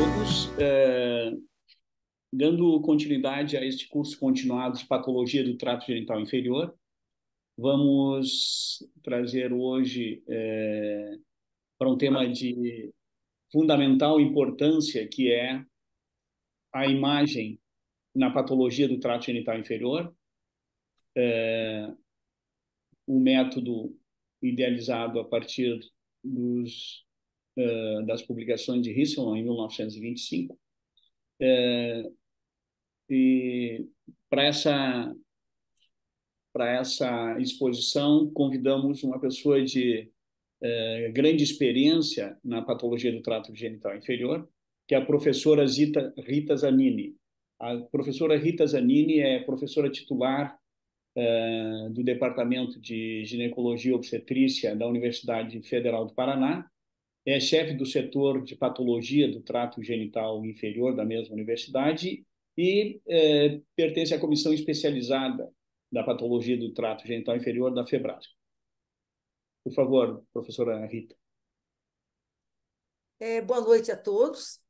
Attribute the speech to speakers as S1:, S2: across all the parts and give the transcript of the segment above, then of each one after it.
S1: todos. Dando continuidade a este curso continuado de Patologia do Trato Genital Inferior, vamos trazer hoje para um tema de fundamental importância, que é a imagem na patologia do trato genital inferior, o método idealizado a partir das publicações de Risselman em 1925. E para essa exposição, convidamos uma pessoa de grande experiência na patologia do trato genital inferior, que é a professora Rita Zanini. A professora Rita Zanini é professora titular do Departamento de Ginecologia e Obstetrícia da Universidade Federal do Paraná, é chefe do setor de patologia do trato genital inferior da mesma universidade e pertence à comissão especializada da patologia do trato genital inferior da FEBRASCO. Por favor, professora Rita.
S2: Boa noite a todos.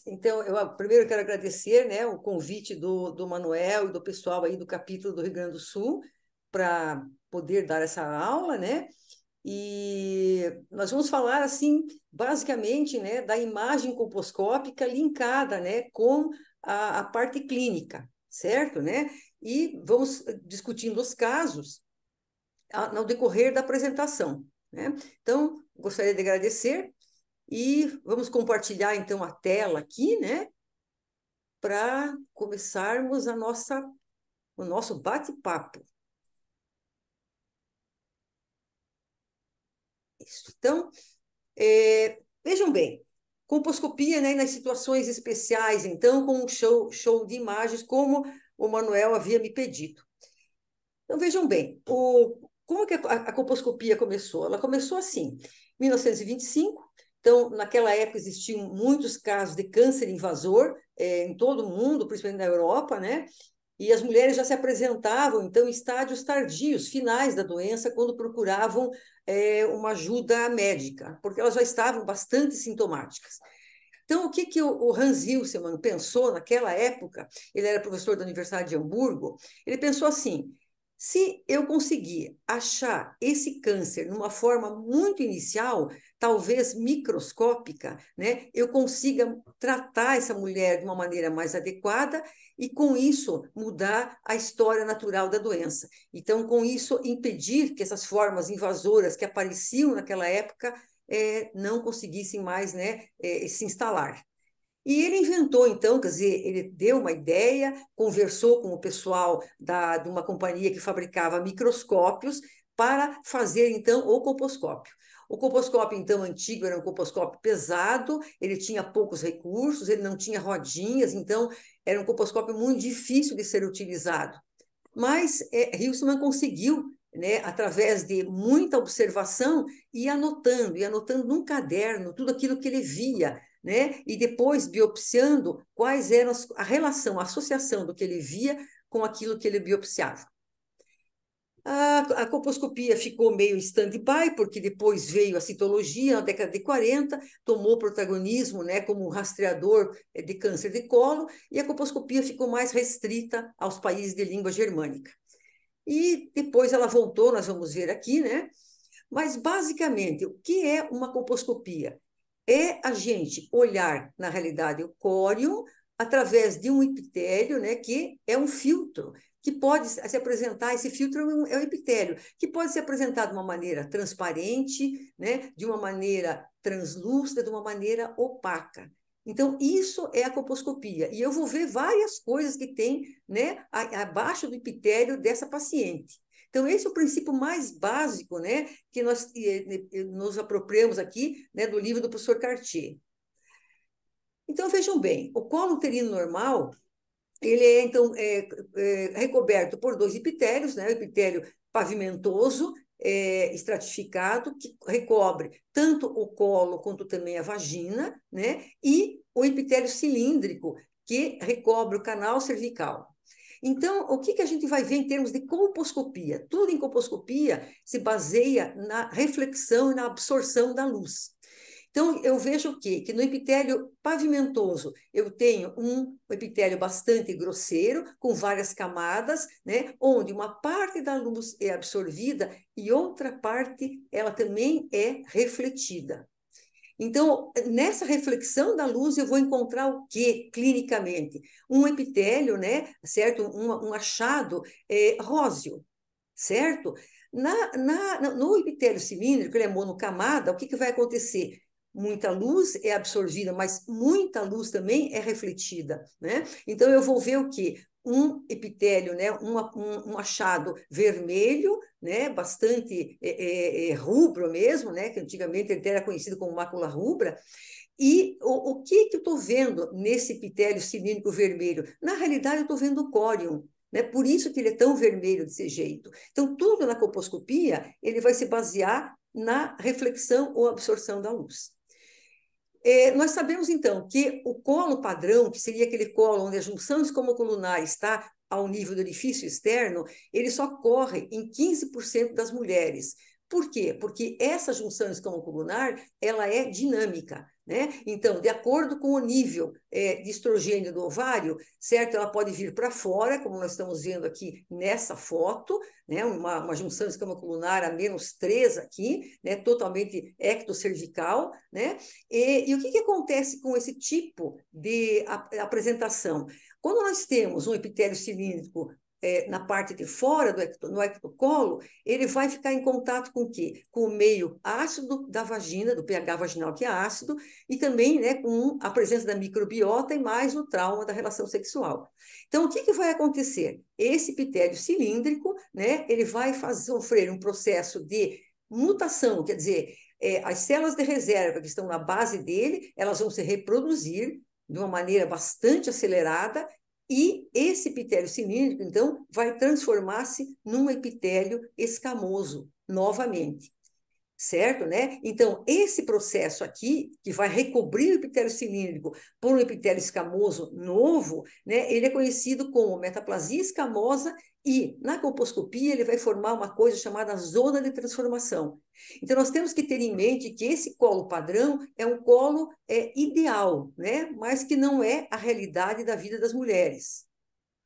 S2: Então, eu primeiro quero agradecer, né, o convite do Manuel e do pessoal aí do capítulo do Rio Grande do Sul para poder dar essa aula, né? E nós vamos falar, assim, basicamente, né, da imagem colposcópica linkada, né, com a parte clínica, certo, né? E vamos discutindo os casos no decorrer da apresentação, né? Então, gostaria de agradecer e vamos compartilhar, então, a tela aqui, né, para começarmos o nosso bate-papo. Então, vejam bem, colposcopia, né, nas situações especiais, então, com um show de imagens, como o Manuel havia me pedido. Então, vejam bem, como que a colposcopia começou? Ela começou assim, em 1925. Então, naquela época existiam muitos casos de câncer invasor em todo o mundo, principalmente na Europa, né? E as mulheres já se apresentavam, então, em estádios tardios, finais da doença, quando procuravam uma ajuda médica, porque elas já estavam bastante sintomáticas. Então, o que o Hans Hilsemann pensou naquela época? Ele era professor da Universidade de Hamburgo. Ele pensou assim: se eu conseguir achar esse câncer numa forma muito inicial, talvez microscópica, né, eu consiga tratar essa mulher de uma maneira mais adequada e, com isso, mudar a história natural da doença. Então, com isso, impedir que essas formas invasoras que apareciam naquela época não conseguissem mais, né, se instalar. E ele inventou, então, quer dizer, ele deu uma ideia, conversou com o pessoal de uma companhia que fabricava microscópios para fazer, então, o colposcópio. O colposcópio, então, antigo era um colposcópio pesado, ele tinha poucos recursos, ele não tinha rodinhas, então era um colposcópio muito difícil de ser utilizado. Mas Hilsman conseguiu, né, através de muita observação, ir anotando num caderno tudo aquilo que ele via, né, e depois biopsiando quais eram a relação, a associação do que ele via com aquilo que ele biopsiava. A colposcopia ficou meio em stand-by, porque depois veio a citologia, na década de 40, tomou protagonismo, né, como rastreador de câncer de colo, e a colposcopia ficou mais restrita aos países de língua germânica. E depois ela voltou, nós vamos ver aqui, né? Mas, basicamente, o que é uma colposcopia? É a gente olhar, na realidade, o córeo através de um epitélio, né, que é um filtro, que pode se apresentar, esse filtro é o epitélio, que pode se apresentar de uma maneira transparente, né, de uma maneira translúcida, de uma maneira opaca. Então, isso é a colposcopia. E eu vou ver várias coisas que tem, né, abaixo do epitélio dessa paciente. Então, esse é o princípio mais básico, né, que nós nos apropriamos aqui, né, do livro do professor Cartier. Então, vejam bem, o colo uterino normal, ele é, então, recoberto por dois epitélios, né, o epitélio pavimentoso, estratificado, que recobre tanto o colo quanto também a vagina, né, e o epitélio cilíndrico, que recobre o canal cervical. Então, o que a gente vai ver em termos de colposcopia? Tudo em colposcopia se baseia na reflexão e na absorção da luz. Então, eu vejo o quê? Que no epitélio pavimentoso eu tenho um epitélio bastante grosseiro, com várias camadas, né? Onde uma parte da luz é absorvida e outra parte ela também é refletida. Então, nessa reflexão da luz, eu vou encontrar o quê, clinicamente? Um epitélio, né? Certo? Um achado róseo, certo? No epitélio cilíndrico, ele é monocamada, o que vai acontecer? Muita luz é absorvida, mas muita luz também é refletida, né? Então, eu vou ver o quê? Um epitélio, né? Um achado vermelho, né? Bastante rubro mesmo, né? Que antigamente ele era conhecido como mácula rubra. E o que eu estou vendo nesse epitélio cilíndrico vermelho? Na realidade, eu estou vendo o córion, né? Por isso que ele é tão vermelho desse jeito. Então, tudo na colposcopia, ele vai se basear na reflexão ou absorção da luz. Nós sabemos, então, que o colo padrão, que seria aquele colo onde a junção escomocolunar está ao nível do orifício externo, ele só ocorre em 15% das mulheres. Por quê? Porque essa junção escomocolunar, ela é dinâmica, né? Então, de acordo com o nível de estrogênio do ovário, certo? Ela pode vir para fora, como nós estamos vendo aqui nessa foto, né? Uma junção escomocolunar a -3 aqui, né? Totalmente ectocervical, né? E o que acontece com esse tipo de apresentação? Quando nós temos um epitélio cilíndrico na parte de fora no ectocolo, ele vai ficar em contato com o quê? Com o meio ácido da vagina, do pH vaginal que é ácido, e também, né, com a presença da microbiota e mais o trauma da relação sexual. Então, o que vai acontecer? Esse epitélio cilíndrico, né, ele vai sofrer um processo de mutação, quer dizer, as células de reserva que estão na base dele, elas vão se reproduzir de uma maneira bastante acelerada e esse epitélio cilíndrico, então, vai transformar-se num epitélio escamoso, novamente. Certo, né? Então, esse processo aqui, que vai recobrir o epitélio cilíndrico por um epitélio escamoso novo, né? Ele é conhecido como metaplasia escamosa e, na colposcopia, ele vai formar uma coisa chamada zona de transformação. Então, nós temos que ter em mente que esse colo padrão é um colo ideal, né? Mas que não é a realidade da vida das mulheres,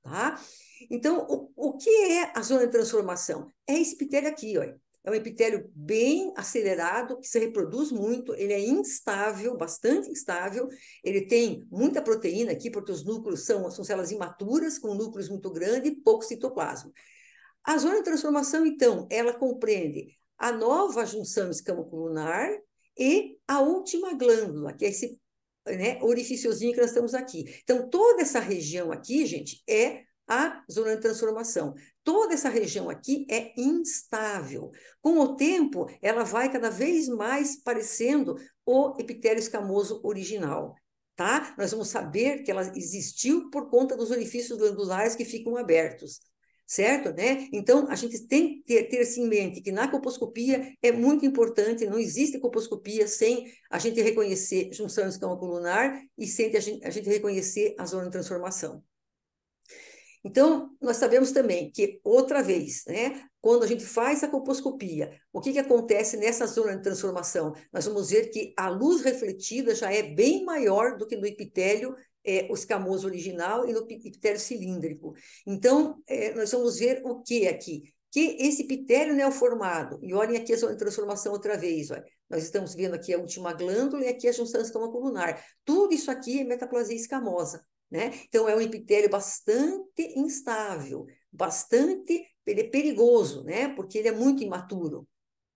S2: tá? Então, o que é a zona de transformação? É esse epitélio aqui, ó. É um epitélio bem acelerado, que se reproduz muito, ele é instável, bastante instável, ele tem muita proteína aqui, porque os núcleos são células imaturas, com núcleos muito grandes e pouco citoplasma. A zona de transformação, então, ela compreende a nova junção escamocolunar e a última glândula, que é esse, né, orifíciozinho que nós estamos aqui. Então, toda essa região aqui, gente, é a zona de transformação. Toda essa região aqui é instável. Com o tempo, ela vai cada vez mais parecendo o epitélio escamoso original, tá? Nós vamos saber que ela existiu por conta dos orifícios glandulares que ficam abertos, certo, né? Então, a gente tem que ter isso em mente, que na colposcopia é muito importante, não existe colposcopia sem a gente reconhecer junção escamocolunar e sem a gente reconhecer a zona de transformação. Então, nós sabemos também que, outra vez, né, quando a gente faz a colposcopia, o que acontece nessa zona de transformação? Nós vamos ver que a luz refletida já é bem maior do que no epitélio o escamoso original e no epitélio cilíndrico. Então, nós vamos ver o que aqui? Que esse epitélio neoformado, e olhem aqui a zona de transformação outra vez, olha, nós estamos vendo aqui a última glândula e aqui a junção escamocolunar. Tudo isso aqui é metaplasia escamosa. Né? Então, é um epitélio bastante instável, ele é perigoso, né? Porque ele é muito imaturo,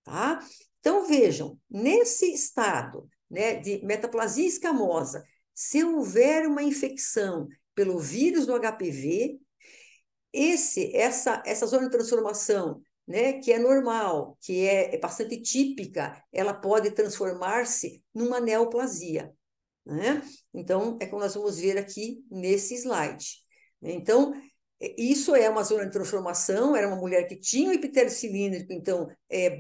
S2: tá? Então, vejam, nesse estado, né, de metaplasia escamosa, se houver uma infecção pelo vírus do HPV, essa zona de transformação, né, que é normal, que é bastante típica, ela pode transformar-se numa neoplasia. Né? Então, é como nós vamos ver aqui nesse slide. Então, isso é uma zona de transformação, era uma mulher que tinha o epitélio cilíndrico, então,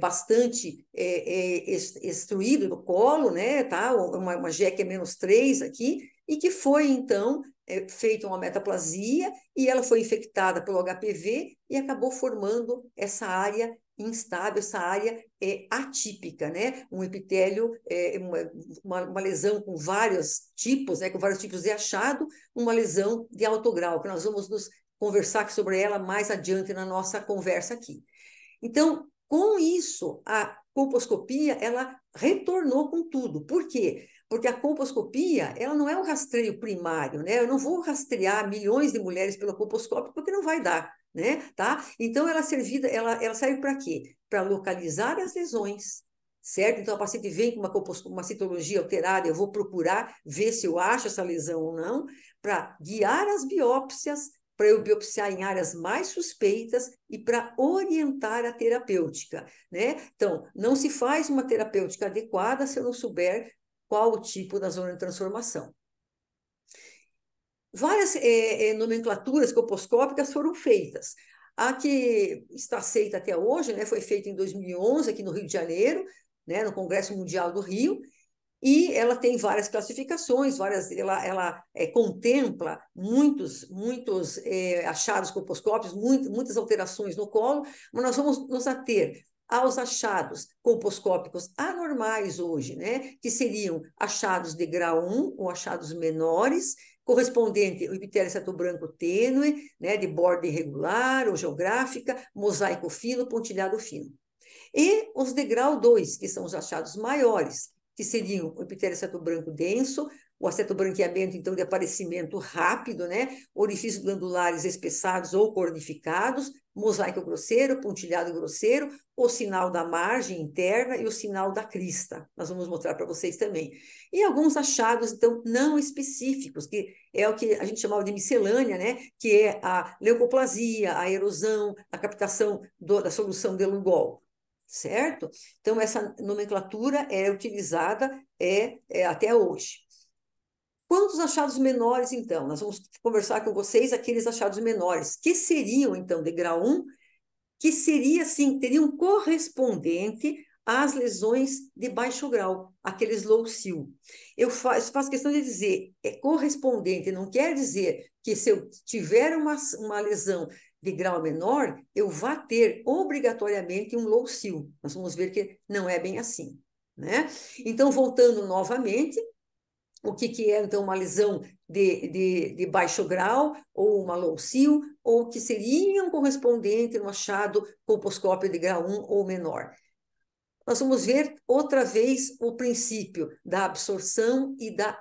S2: bastante extruído do colo, né, tá? Uma GEC -3 aqui, e que foi, então, feita uma metaplasia, e ela foi infectada pelo HPV e acabou formando essa área instável, essa área é atípica, né? Um epitélio, uma lesão com vários tipos, né? Com vários tipos de achado, uma lesão de alto grau, que nós vamos nos conversar sobre ela mais adiante na nossa conversa aqui. Então, com isso, a colposcopia, ela retornou com tudo. Por quê? Porque a colposcopia, ela não é um rastreio primário, né? Eu não vou rastrear milhões de mulheres pela colposcópio, porque não vai dar, né? Tá? Então, ela serve para quê? Para localizar as lesões, certo? Então, a paciente vem com uma citologia alterada, eu vou procurar ver se eu acho essa lesão ou não, para guiar as biópsias, para eu biopsiar em áreas mais suspeitas e para orientar a terapêutica, né? Então, não se faz uma terapêutica adequada se eu não souber qual o tipo da zona de transformação. Várias nomenclaturas colposcópicas foram feitas. A que está aceita até hoje, né, foi feita em 2011, aqui no Rio de Janeiro, né, no Congresso Mundial do Rio, e ela tem várias classificações, ela contempla muitos achados colposcópicos, muitas alterações no colo, mas nós vamos nos ater aos achados colposcópicos anormais hoje, né? Que seriam achados de grau 1 ou achados menores, correspondente ao epitélio seto-branco tênue, né? De borda irregular ou geográfica, mosaico fino, pontilhado fino. E os de grau 2, que são os achados maiores, que seriam o epitélio seto-branco denso, o acetobranqueamento, então, de aparecimento rápido, né? Orifícios glandulares espessados ou cornificados, mosaico grosseiro, pontilhado grosseiro, o sinal da margem interna e o sinal da crista. Nós vamos mostrar para vocês também. E alguns achados, então, não específicos, que é o que a gente chamava de miscelânea, né? Que é a leucoplasia, a erosão, a captação da solução de Lugol. Certo? Então, essa nomenclatura é utilizada até hoje. Quantos achados menores, então? Nós vamos conversar com vocês aqueles achados menores, que seriam, então, de grau 1, que seria, assim, teriam correspondente às lesões de baixo grau, aqueles low-SIL. Eu faço questão de dizer, é correspondente, não quer dizer que se eu tiver uma lesão de grau menor, eu vá ter obrigatoriamente um low-SIL. Nós vamos ver que não é bem assim, né? Então, voltando novamente, o que é, então, uma lesão de baixo grau, ou uma low-SIL, ou que seriam correspondente no achado colposcópio de grau 1 ou menor. Nós vamos ver outra vez o princípio da absorção e da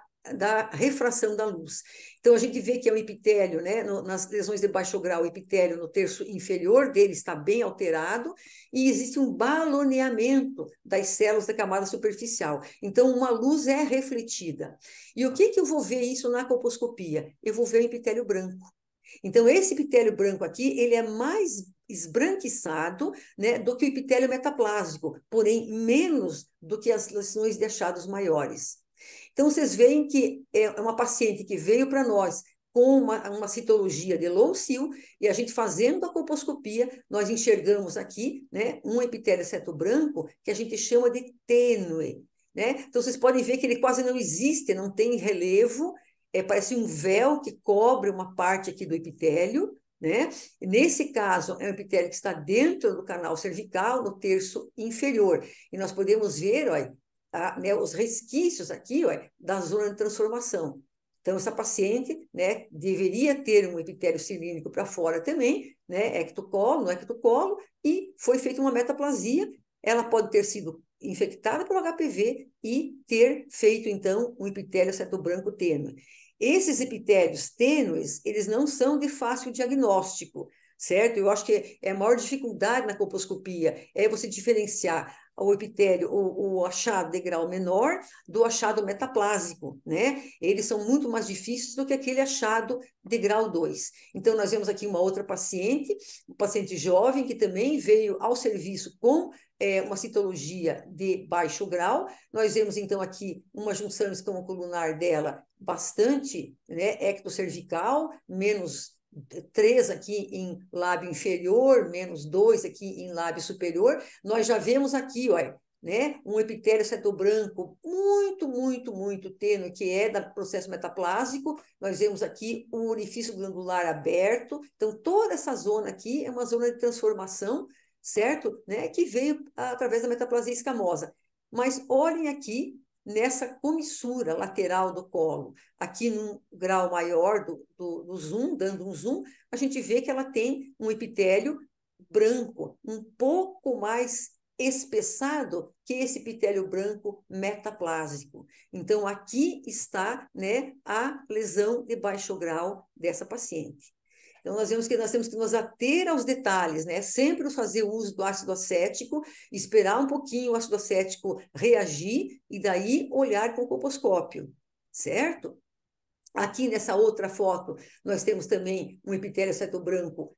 S2: refração da luz. Então, a gente vê que é um epitélio, né? Nas lesões de baixo grau, o epitélio no terço inferior dele está bem alterado e existe um baloneamento das células da camada superficial. Então, uma luz é refletida. E o que eu vou ver isso na colposcopia? Eu vou ver o epitélio branco. Então, esse epitélio branco aqui, ele é mais esbranquiçado, né, do que o epitélio metaplásico, porém menos do que as lesões de achados maiores. Então, vocês veem que é uma paciente que veio para nós com uma citologia de low-SIL, e a gente fazendo a colposcopia, nós enxergamos aqui, né, um epitélio seto-branco que a gente chama de tênue, né? Então, vocês podem ver que ele quase não existe, não tem relevo, parece um véu que cobre uma parte aqui do epitélio, né? Nesse caso, é um epitélio que está dentro do canal cervical, no terço inferior. E nós podemos ver, olha, né, os resquícios aqui, olha, da zona de transformação. Então, essa paciente, né, deveria ter um epitélio cilíndrico para fora também, né, ectocolo, no ectocolo, e foi feita uma metaplasia. Ela pode ter sido infectada pelo HPV e ter feito, então, um epitélio seto-branco tênue. Esses epitélios tênues, eles não são de fácil diagnóstico, certo? Eu acho que a maior dificuldade na colposcopia é você diferenciar o epitélio, o achado de grau menor do achado metaplásico, né? Eles são muito mais difíceis do que aquele achado de grau 2. Então, nós vemos aqui uma outra paciente, uma paciente jovem, que também veio ao serviço com uma citologia de baixo grau. Nós vemos, então, aqui uma junção escamocolunar dela bastante, né, ectocervical, menos 3 aqui em lábio inferior, menos 2 aqui em lábio superior. Nós já vemos aqui, olha, né, um epitélio seto-branco muito tênue, que é do processo metaplásico. Nós vemos aqui o orifício glandular aberto. Então, toda essa zona aqui é uma zona de transformação, certo? Né? Que veio através da metaplasia escamosa. Mas olhem aqui nessa comissura lateral do colo, aqui num grau maior do zoom, dando um zoom, a gente vê que ela tem um epitélio branco, um pouco mais espessado que esse epitélio branco metaplásico. Então, aqui está, né, a lesão de baixo grau dessa paciente. Então, nós temos que nos ater aos detalhes, né? Sempre fazer uso do ácido acético, esperar um pouquinho o ácido acético reagir e daí olhar com o colposcópio, certo? Aqui nessa outra foto, nós temos também um epitélio cetobranco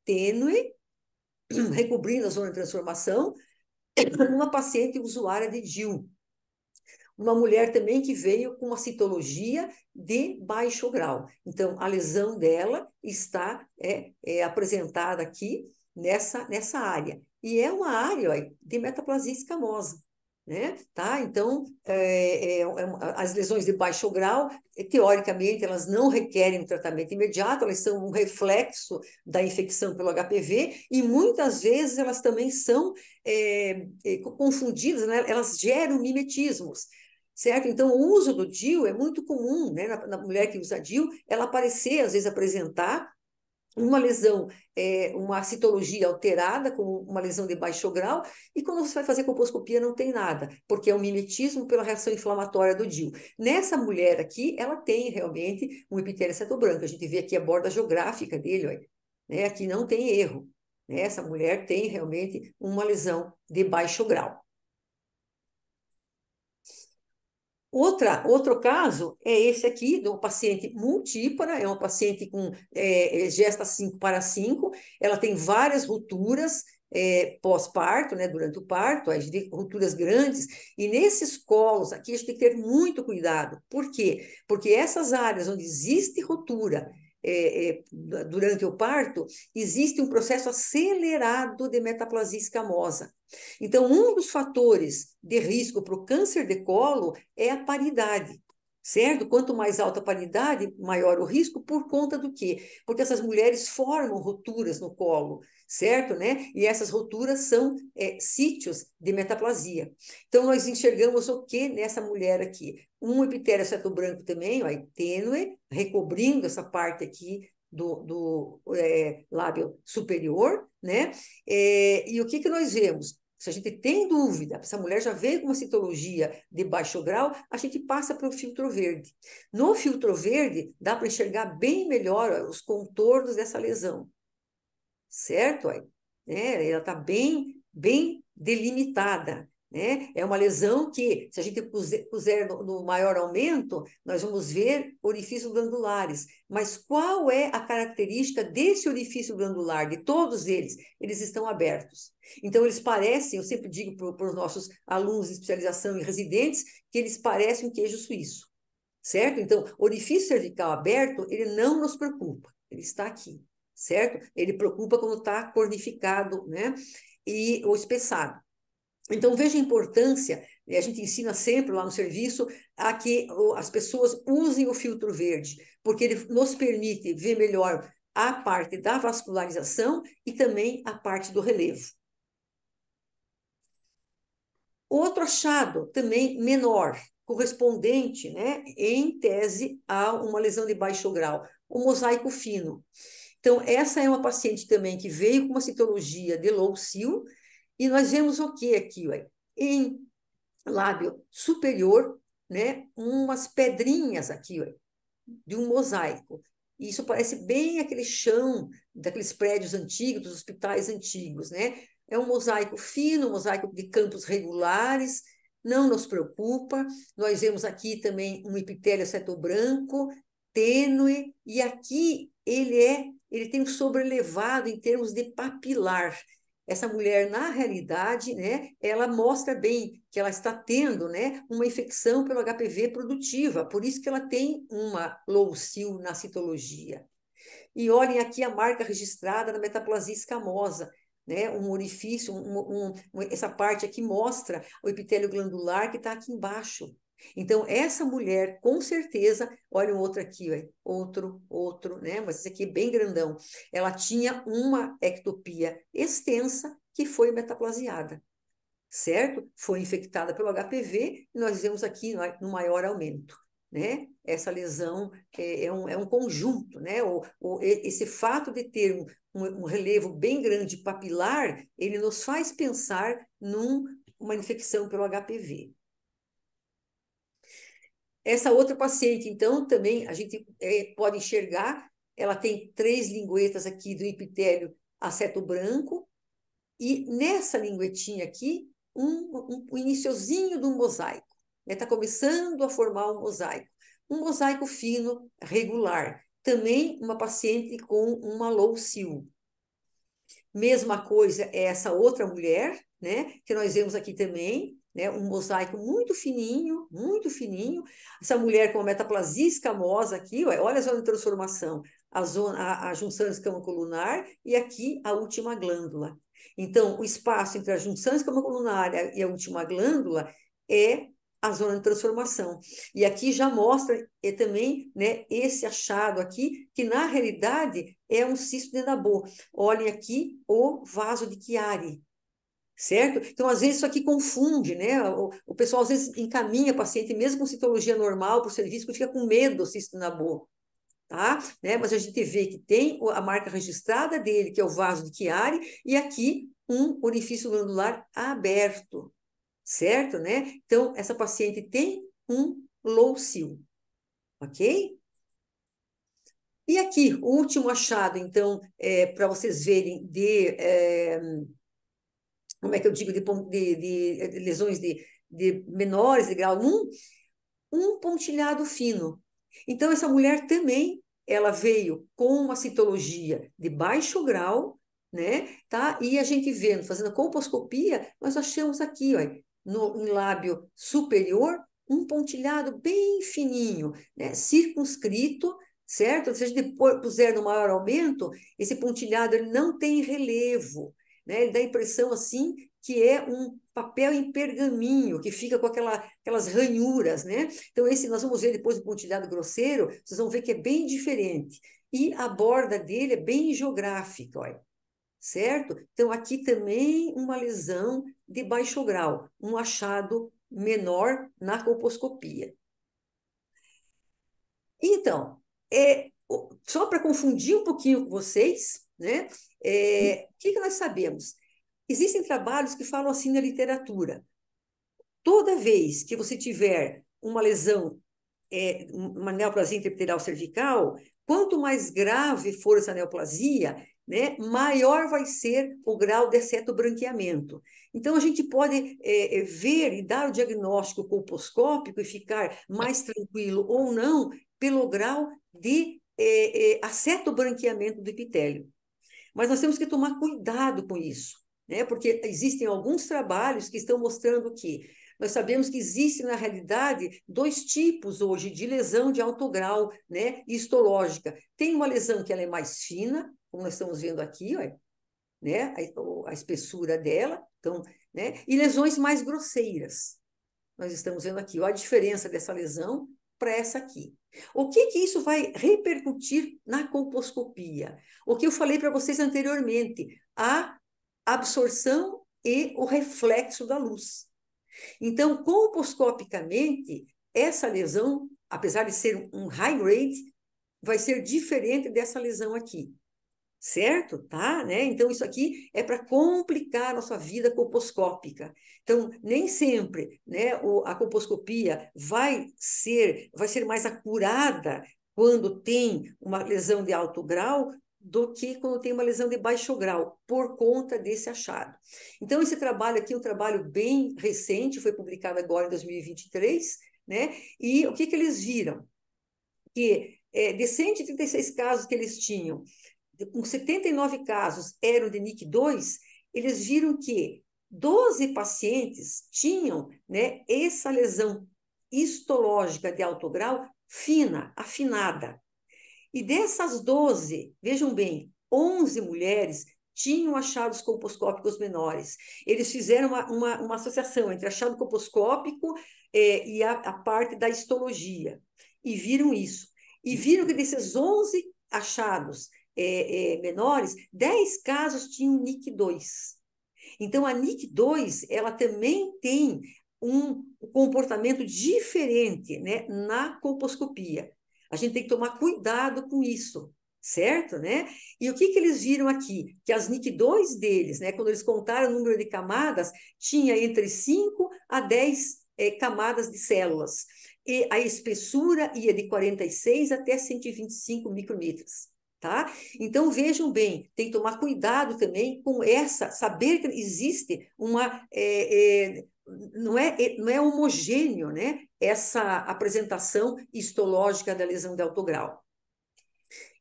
S2: tênue, recobrindo a zona de transformação, uma paciente usuária de DIU. Uma mulher também que veio com uma citologia de baixo grau. Então, a lesão dela está apresentada aqui nessa área. E é uma área de metaplasia escamosa. Né? Tá? Então, as lesões de baixo grau, teoricamente, elas não requerem um tratamento imediato, elas são um reflexo da infecção pelo HPV e muitas vezes elas também são confundidas, né? Elas geram mimetismos. Certo? Então, o uso do DIU é muito comum, né? Na mulher que usa DIU, ela aparecer, às vezes, apresentar uma lesão, uma citologia alterada, com uma lesão de baixo grau, e quando você vai fazer colposcopia não tem nada, porque é um mimetismo pela reação inflamatória do DIU. Nessa mulher aqui, ela tem realmente um epitélio cetobranco. A gente vê aqui a borda geográfica dele, olha, né? Aqui não tem erro. Né? Essa mulher tem realmente uma lesão de baixo grau. Outro caso é esse aqui, de uma paciente multípara, é uma paciente com gesta 5/5, ela tem várias rupturas pós-parto, né, durante o parto, a gente vê rupturas grandes, e nesses colos aqui a gente tem que ter muito cuidado. Por quê? Porque essas áreas onde existe ruptura durante o parto, existe um processo acelerado de metaplasia escamosa. Então, um dos fatores de risco para o câncer de colo é a paridade, certo? Quanto mais alta a paridade, maior o risco, por conta do quê? Porque essas mulheres formam rupturas no colo, certo? Né? E essas rupturas são sítios de metaplasia. Então, nós enxergamos o que nessa mulher aqui? Um epitélio cetobranco também, ó, tênue, recobrindo essa parte aqui do lábio superior, né? E o que nós vemos? Se a gente tem dúvida, essa mulher já veio com uma citologia de baixo grau, a gente passa para o filtro verde. No filtro verde, dá para enxergar bem melhor os contornos dessa lesão. Certo? Ela está bem delimitada. Né? É uma lesão que, se a gente puser no maior aumento, nós vamos ver orifícios glandulares. Mas qual é a característica desse orifício glandular, de todos eles? Eles estão abertos. Então, eles parecem, eu sempre digo para os nossos alunos de especialização e residentes, que eles parecem um queijo suíço. Certo? Então, orifício cervical aberto, ele não nos preocupa, ele está aqui. Certo? Ele preocupa quando está cornificado, né? Ou espessado. Então, veja a importância, a gente ensina sempre lá no serviço, a que as pessoas usem o filtro verde, porque ele nos permite ver melhor a parte da vascularização e também a parte do relevo. Outro achado, também menor, correspondente, né, em tese a uma lesão de baixo grau, o mosaico fino. Então, essa é uma paciente também que veio com uma citologia de low-sil, e nós vemos o que aqui? Ó? Em lábio superior, né, umas pedrinhas aqui, ó, de um mosaico. E isso parece bem aquele chão daqueles prédios antigos, dos hospitais antigos, né? É um mosaico fino, um mosaico de campos regulares, não nos preocupa. Nós vemos aqui também um epitélio cetobranco, tênue, e aqui ele tem um sobrelevado em termos de papilar. Essa mulher, na realidade, né, ela mostra bem que ela está tendo, né, uma infecção pelo HPV produtiva, por isso que ela tem uma low-sil na citologia. E olhem aqui a marca registrada na metaplasia escamosa, né, um orifício, essa parte aqui mostra o epitélio glandular que está aqui embaixo. Então, essa mulher, com certeza, olha um outro aqui, ó, outro, né? Mas esse aqui é bem grandão. Ela tinha uma ectopia extensa que foi metaplasiada, certo? Foi infectada pelo HPV e nós vemos aqui no maior aumento, né? Essa lesão é um conjunto, né? Esse fato de ter um relevo bem grande papilar, ele nos faz pensar numa infecção pelo HPV. Essa outra paciente, então, também a gente pode enxergar, ela tem 3 linguetas aqui do epitélio aceto branco, e nessa linguetinha aqui, um iniciozinho de um mosaico. Está começando a formar um mosaico fino, regular. Também uma paciente com uma low SIL. Mesma coisa é essa outra mulher, né, que nós vemos aqui também, né, um mosaico muito fininho, muito fininho. Essa mulher com a metaplasia escamosa aqui, olha a zona de transformação, a junção escamocolunar e aqui a última glândula. Então, o espaço entre a junção escamocolunar e a última glândula é a zona de transformação. E aqui já mostra também, né, esse achado aqui, que na realidade é um cisto de Nabô. Olhem aqui o vaso de Chiari, certo? Então, às vezes, isso aqui confunde, né? O pessoal, às vezes, encaminha paciente, mesmo com citologia normal, para o serviço, porque fica com medo do cisto de Nabô, tá? Né? Mas a gente vê que tem a marca registrada dele, que é o vaso de Chiari, e aqui um orifício glandular aberto, certo, né? Então, essa paciente tem um low SIL, ok? E aqui, o último achado, então, para vocês verem como é que eu digo, de lesões de menores de grau 1, um pontilhado fino. Então, essa mulher também, ela veio com uma citologia de baixo grau, né, tá? E a gente vendo, fazendo a colposcopia, nós achamos aqui, ó, em lábio superior, um pontilhado bem fininho, né, circunscrito, certo? Se a gente puser no maior aumento, esse pontilhado ele não tem relevo, né? Ele dá a impressão assim que é um papel em pergaminho, que fica com aquelas ranhuras, né? Então, esse nós vamos ver depois do pontilhado grosseiro, vocês vão ver que é bem diferente. E a borda dele é bem geográfica, olha, certo? Então, aqui também uma lesão de baixo grau, um achado menor na colposcopia. Então, só para confundir um pouquinho com vocês, né? O que nós sabemos? Existem trabalhos que falam assim na literatura. Toda vez que você tiver uma lesão, uma neoplasia intraepiteelial cervical, quanto mais grave for essa neoplasia, né, maior vai ser o grau de cetobranqueamento. Então, a gente pode ver e dar o diagnóstico colposcópico e ficar mais tranquilo ou não pelo grau de acetobranqueamento do epitélio. Mas nós temos que tomar cuidado com isso, né? Porque existem alguns trabalhos que estão mostrando que nós sabemos que existem, na realidade, 2 tipos hoje de lesão de alto grau, né, histológica. Tem uma lesão que ela é mais fina, como nós estamos vendo aqui, ó, né, a espessura dela, então, né, e lesões mais grosseiras. Nós estamos vendo aqui, ó, a diferença dessa lesão para essa aqui. O que isso vai repercutir na colposcopia? O que eu falei para vocês anteriormente, a absorção e o reflexo da luz. Então, colposcopicamente, essa lesão, apesar de ser um high grade, vai ser diferente dessa lesão aqui. Certo? Tá? Né? Então, isso aqui é para complicar a nossa vida colposcópica. Então, nem sempre, né, a colposcopia vai ser mais acurada quando tem uma lesão de alto grau do que quando tem uma lesão de baixo grau, por conta desse achado. Então, esse trabalho aqui é um trabalho bem recente, foi publicado agora em 2023, né? E o que eles viram? Que de 136 casos que eles tinham, com 79 casos eram de NIC2, eles viram que 12 pacientes tinham, né, essa lesão histológica de alto grau fina, afinada. E dessas 12, vejam bem, 11 mulheres tinham achados colposcópicos menores. Eles fizeram uma associação entre achado colposcópico e a parte da histologia, e viram isso. E viram que desses 11 achados menores, 10 casos tinham NIC2. Então, a NIC2, ela também tem um comportamento diferente, né, na colposcopia. A gente tem que tomar cuidado com isso, certo, né? E o que eles viram aqui? Que as NIC2 deles, né, quando eles contaram o número de camadas, tinha entre 5 a 10 camadas de células. E a espessura ia de 46 até 125 micrometros. Tá? Então, vejam bem, tem que tomar cuidado também com saber que existe uma. Não é homogêneo, né? Essa apresentação histológica da lesão de alto grau.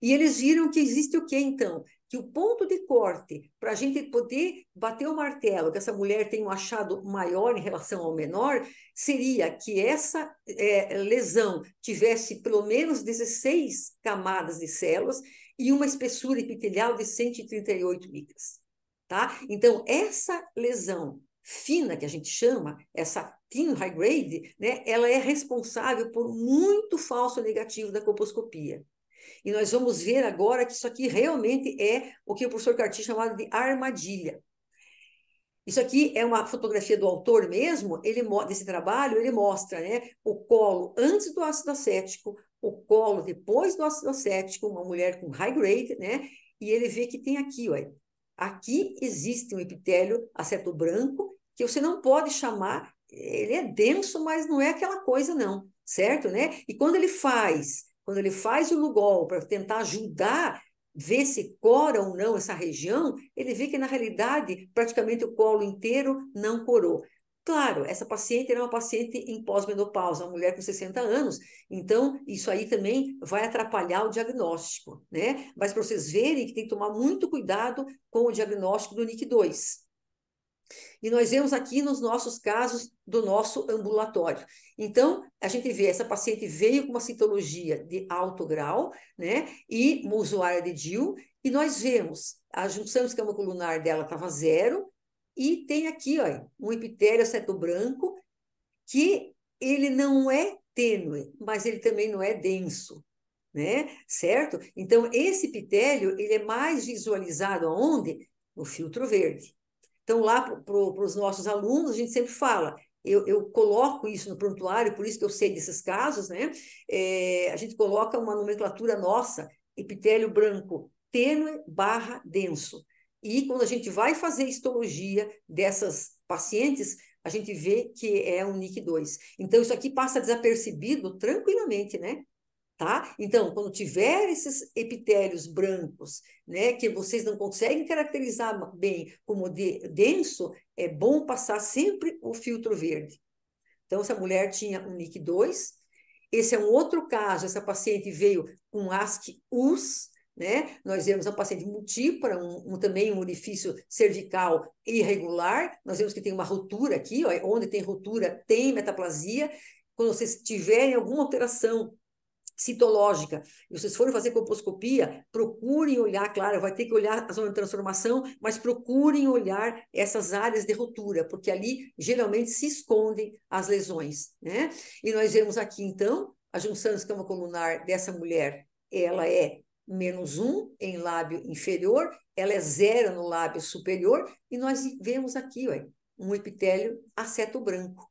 S2: E eles viram que existe o quê, então? Que o ponto de corte, para a gente poder bater o martelo, que essa mulher tem um achado maior em relação ao menor, seria que essa lesão tivesse pelo menos 16 camadas de células e uma espessura epitelial de 138 micras. Tá? Então, essa lesão fina, que a gente chama, essa thin high grade, né, ela é responsável por muito falso negativo da colposcopia. E nós vamos ver agora que isso aqui realmente é o que o professor Cartier chamava de armadilha. Isso aqui é uma fotografia do autor mesmo, desse trabalho, ele mostra, né, o colo antes do ácido acético, o colo depois do ácido acético, uma mulher com high grade, né, e ele vê que tem aqui, olha, aqui existe um epitélio aceto-branco que você não pode chamar, ele é denso, mas não é aquela coisa não, certo, né? E quando ele faz o Lugol para tentar ajudar ver se cora ou não essa região, ele vê que, na realidade, praticamente o colo inteiro não corou. Claro, essa paciente era uma paciente em pós-menopausa, uma mulher com 60 anos, então isso aí também vai atrapalhar o diagnóstico, né? Mas para vocês verem que tem que tomar muito cuidado com o diagnóstico do NIC2. E nós vemos aqui nos nossos casos do nosso ambulatório. Então, a gente vê, essa paciente veio com uma citologia de alto grau, né? E uma usuária de DIU, e nós vemos a junção escamocolunar dela estava zero, e tem aqui, ó, um epitélio aceto branco, que ele não é tênue, mas ele também não é denso, né? Certo? Então, esse epitélio, ele é mais visualizado aonde? No filtro verde. Então, lá para os nossos alunos, a gente sempre fala, eu coloco isso no prontuário, por isso que eu sei desses casos, né? A gente coloca uma nomenclatura nossa, epitélio branco tênue barra denso. E quando a gente vai fazer histologia dessas pacientes, a gente vê que é um NIC2. Então, isso aqui passa desapercebido tranquilamente, né? Tá? Então, quando tiver esses epitélios brancos, né, que vocês não conseguem caracterizar bem como denso, é bom passar sempre o filtro verde. Então, essa mulher tinha um NIC2. Esse é um outro caso, essa paciente veio com ASC-US, né? Nós vemos uma paciente multípara, também um orifício cervical irregular. Nós vemos que tem uma ruptura aqui, ó, onde tem ruptura tem metaplasia. Quando vocês tiverem alguma alteração citológica, e vocês forem fazer colposcopia, procurem olhar, claro, vai ter que olhar a zona de transformação, mas procurem olhar essas áreas de ruptura, porque ali geralmente se escondem as lesões, né? E nós vemos aqui, então, a junção escamocolunar dessa mulher, ela é -1 em lábio inferior, ela é 0 no lábio superior, e nós vemos aqui, ó, um epitélio aceto branco,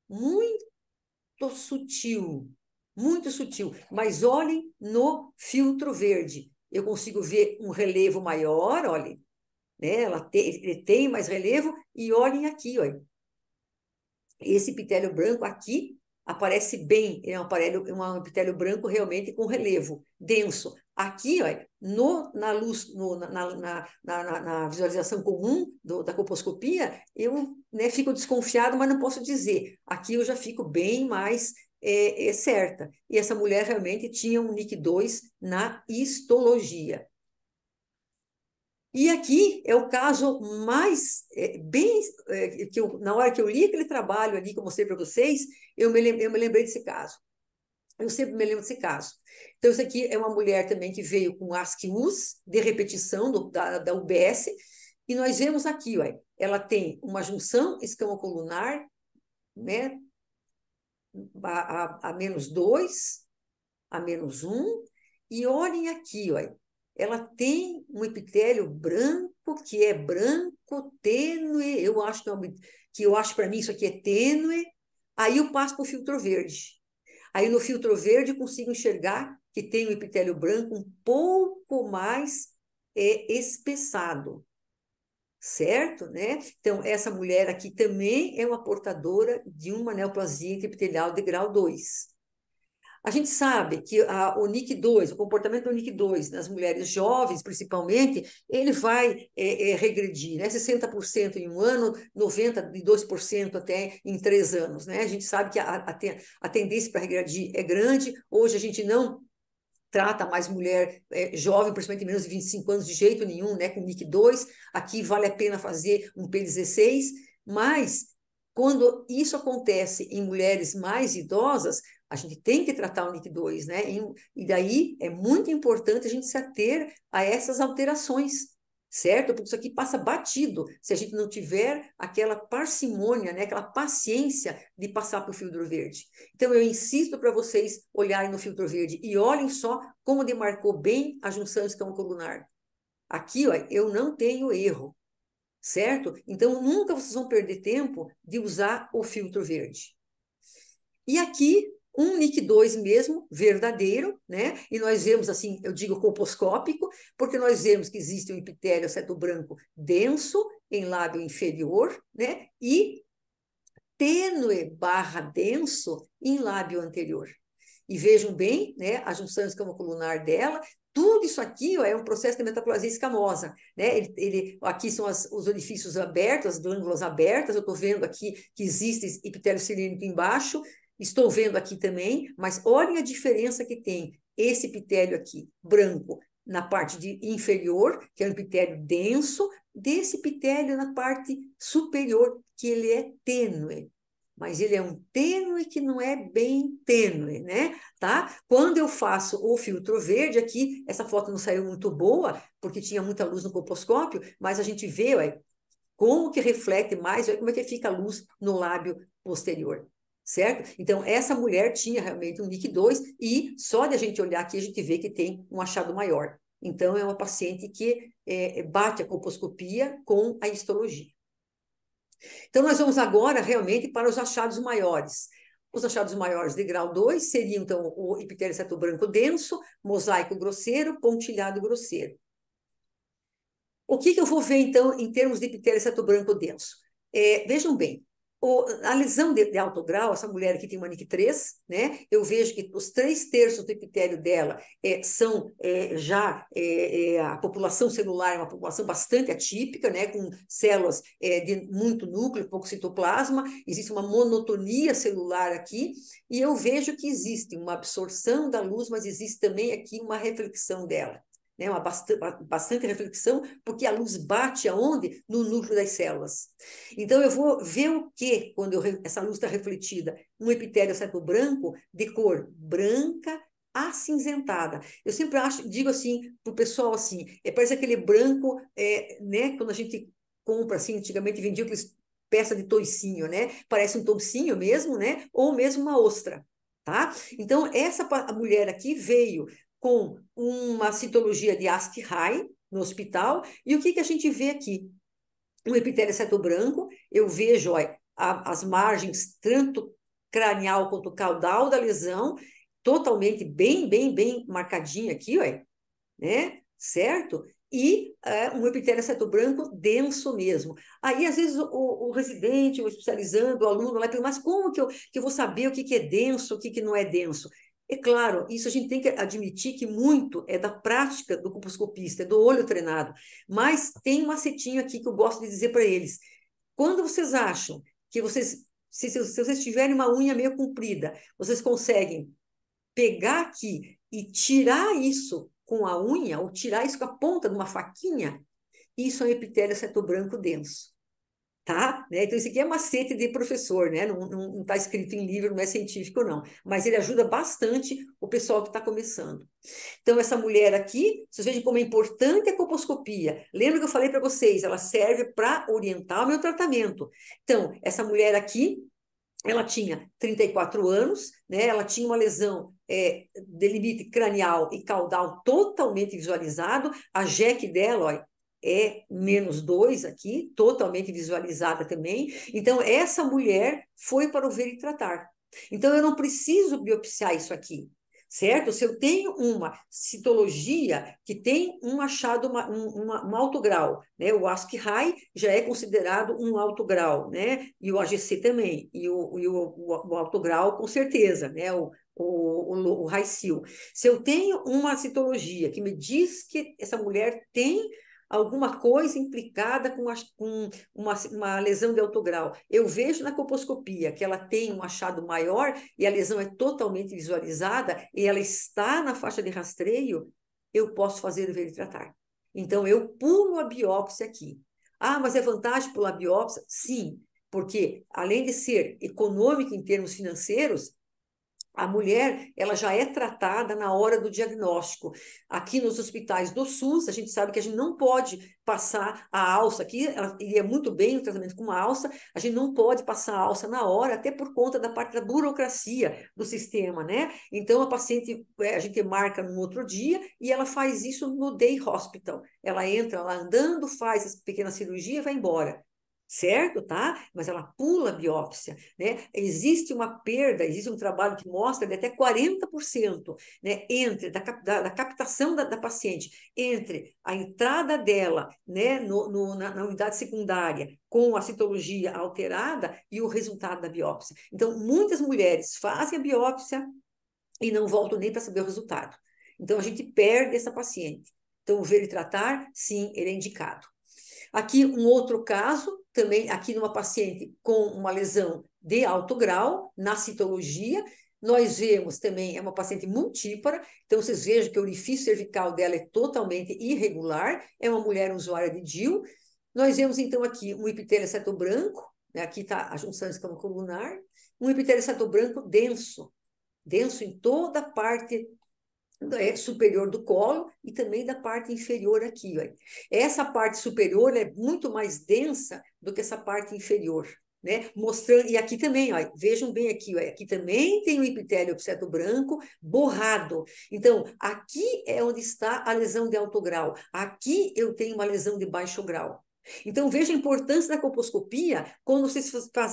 S2: muito sutil, muito sutil. Mas olhem no filtro verde. Eu consigo ver um relevo maior, olhem, né? Ele tem mais relevo, e olhem aqui, olhem. Esse epitélio branco aqui aparece bem, é um epitélio branco realmente com relevo denso. Aqui, ó, na luz, na visualização comum da colposcopia, eu, né, fico desconfiado, mas não posso dizer. Aqui eu já fico bem mais certa. E essa mulher realmente tinha um NIC2 na histologia. E aqui é o caso mais que na hora que eu li aquele trabalho ali que eu mostrei para vocês, eu me lembrei desse caso. Eu sempre me lembro desse caso. Então, isso aqui é uma mulher também que veio com ASC-US de repetição da UBS, e nós vemos aqui, ó, ela tem uma junção escamocolunar, né, a -2, a -1, e olhem aqui, ó, ela tem um epitélio branco, que é branco, tênue, eu acho para mim isso aqui é tênue, aí eu passo para o filtro verde. Aí no filtro verde eu consigo enxergar que tem um epitélio branco um pouco mais espessado, certo? Né? Então, essa mulher aqui também é uma portadora de uma neoplasia intraepitelial de grau 2. A gente sabe que o NIC2, o comportamento do NIC2 nas mulheres jovens, principalmente, ele vai regredir, né? 60% em um ano, 92% até em 3 anos, né? A gente sabe que a tendência para regredir é grande. Hoje a gente não trata mais mulher jovem, principalmente menos de 25 anos, de jeito nenhum, né? Com NIC2. Aqui vale a pena fazer um P16, mas quando isso acontece em mulheres mais idosas, a gente tem que tratar o NIC2, né? E daí é muito importante a gente se ater a essas alterações, certo? Porque isso aqui passa batido se a gente não tiver aquela parcimônia, né? Aquela paciência de passar para o filtro verde. Então, eu insisto para vocês olharem no filtro verde e olhem só como demarcou bem a junção escamo-colunar. Aqui, ó, eu não tenho erro, certo? Então, nunca vocês vão perder tempo de usar o filtro verde. E aqui, um NIC2 mesmo, verdadeiro, né? E nós vemos, assim, eu digo colposcópico, porque nós vemos que existe um epitélio aceto branco denso em lábio inferior, né? E tênue barra denso em lábio anterior. E vejam bem, né, a junção escamocolunar dela, tudo isso aqui ó, é um processo de metaplasia escamosa, né? Aqui são os orifícios abertos, as glândulas abertas, eu estou vendo aqui que existe epitélio cilíndrico embaixo, estou vendo aqui também, mas olhem a diferença que tem esse epitélio aqui, branco, na parte inferior, que é um epitélio denso, desse epitélio na parte superior, que ele é tênue. Mas ele é um tênue que não é bem tênue, né? Tá? Quando eu faço o filtro verde aqui, essa foto não saiu muito boa, porque tinha muita luz no colposcópio, mas a gente vê, ué, como que reflete mais, olha como é que fica a luz no lábio posterior, certo? Então, essa mulher tinha realmente um NIC2 e só de a gente olhar aqui, a gente vê que tem um achado maior. Então, é uma paciente que bate a colposcopia com a histologia. Então, nós vamos agora realmente para os achados maiores. Os achados maiores de grau 2 seriam, então, o epitélio aceto branco denso, mosaico grosseiro, pontilhado grosseiro. O que eu vou ver, então, em termos de epitélio aceto branco denso? Vejam bem, a lesão de alto grau, essa mulher aqui tem uma NIC3, né? Eu vejo que os 3/3 do epitélio dela são a população celular é uma população bastante atípica, né? Com células de muito núcleo, pouco citoplasma, existe uma monotonia celular aqui, e eu vejo que existe uma absorção da luz, mas existe também aqui uma reflexão dela. Né, bastante reflexão, porque a luz bate aonde? No núcleo das células. Então, eu vou ver o que quando essa luz está refletida? Um epitélio aceto branco de cor branca acinzentada. Eu sempre digo assim para o pessoal assim, parece aquele branco, né, quando a gente compra assim, antigamente vendia aqueles peça de toicinho, né? Parece um toucinho mesmo, né? Ou mesmo uma ostra, tá? Então, a mulher aqui veio com uma citologia de AST-high no hospital, e o que a gente vê aqui? Um epitélio aceto branco, eu vejo as margens, tanto cranial quanto caudal da lesão, totalmente bem marcadinha aqui, né? Certo? E um epitélio aceto branco denso mesmo. Aí, às vezes, o residente, o especializando, o aluno lá pergunta, mas como que eu vou saber o que é denso, o que não é denso? É claro, isso a gente tem que admitir que muito é da prática do colposcopista, é do olho treinado. Mas tem um macetinho aqui que eu gosto de dizer para eles. Quando vocês acham que se vocês tiverem uma unha meio comprida, vocês conseguem pegar aqui e tirar isso com a unha, ou tirar isso com a ponta de uma faquinha, isso é um epitélio aceto branco denso. Tá? Né? Então, isso aqui é macete de professor, né? Não está escrito em livro, não é científico, não. Mas ele ajuda bastante o pessoal que está começando. Então, essa mulher aqui, vocês vejam como é importante a colposcopia. Lembra que eu falei para vocês, ela serve para orientar o meu tratamento. Então, essa mulher aqui, ela tinha 34 anos, né? Ela tinha uma lesão delimite cranial e caudal totalmente visualizado, a JEC dela, ó, é -2 aqui, totalmente visualizada também. Então, essa mulher foi para o ver e tratar. Então, eu não preciso biopsiar isso aqui, certo? Se eu tenho uma citologia que tem um achado, um alto grau, né? O ASCII-High já é considerado um alto grau, né? E o AGC também, e o alto grau, com certeza, né? O High-SIL. Se eu tenho uma citologia que me diz que essa mulher tem alguma coisa implicada com uma lesão de alto grau. Eu vejo na colposcopia que ela tem um achado maior e a lesão é totalmente visualizada e ela está na faixa de rastreio, eu posso fazer o ver e tratar. Então, eu pulo a biópsia aqui. Ah, mas é vantagem pular a biópsia? Sim, porque além de ser econômico em termos financeiros, a mulher, ela já é tratada na hora do diagnóstico. Aqui nos hospitais do SUS, a gente sabe que a gente não pode passar a alça aqui, ela iria muito bem o tratamento com uma alça, a gente não pode passar a alça na hora, até por conta da parte da burocracia do sistema, né? Então, a paciente, a gente marca no outro dia e ela faz isso no day hospital. Ela entra lá andando, faz essa pequena cirurgia e vai embora. Certo, tá? Mas ela pula a biópsia, né? Existe uma perda, existe um trabalho que mostra de até 40%, né? Entre da captação da paciente, entre a entrada dela, né? Na unidade secundária, com a citologia alterada e o resultado da biópsia. Então, muitas mulheres fazem a biópsia e não voltam nem para saber o resultado. Então, a gente perde essa paciente. Então, o ver e tratar, sim, ele é indicado. Aqui um outro caso, também aqui numa paciente com uma lesão de alto grau, na citologia, nós vemos também, é uma paciente multípara, então vocês vejam que o orifício cervical dela é totalmente irregular, é uma mulher usuária de DIU. Nós vemos então aqui um epitélio cetobranco, né, aqui está a junção escamocolunar, um epitélio cetobranco denso, denso em toda a parte superior do colo e também da parte inferior aqui. Ó. Essa parte superior é muito mais densa do que essa parte inferior. Né? Mostrando, e aqui também, ó, vejam bem aqui, ó, aqui também tem o epitélio branco borrado. Então, aqui é onde está a lesão de alto grau. Aqui eu tenho uma lesão de baixo grau. Então, veja a importância da colposcopia quando vocês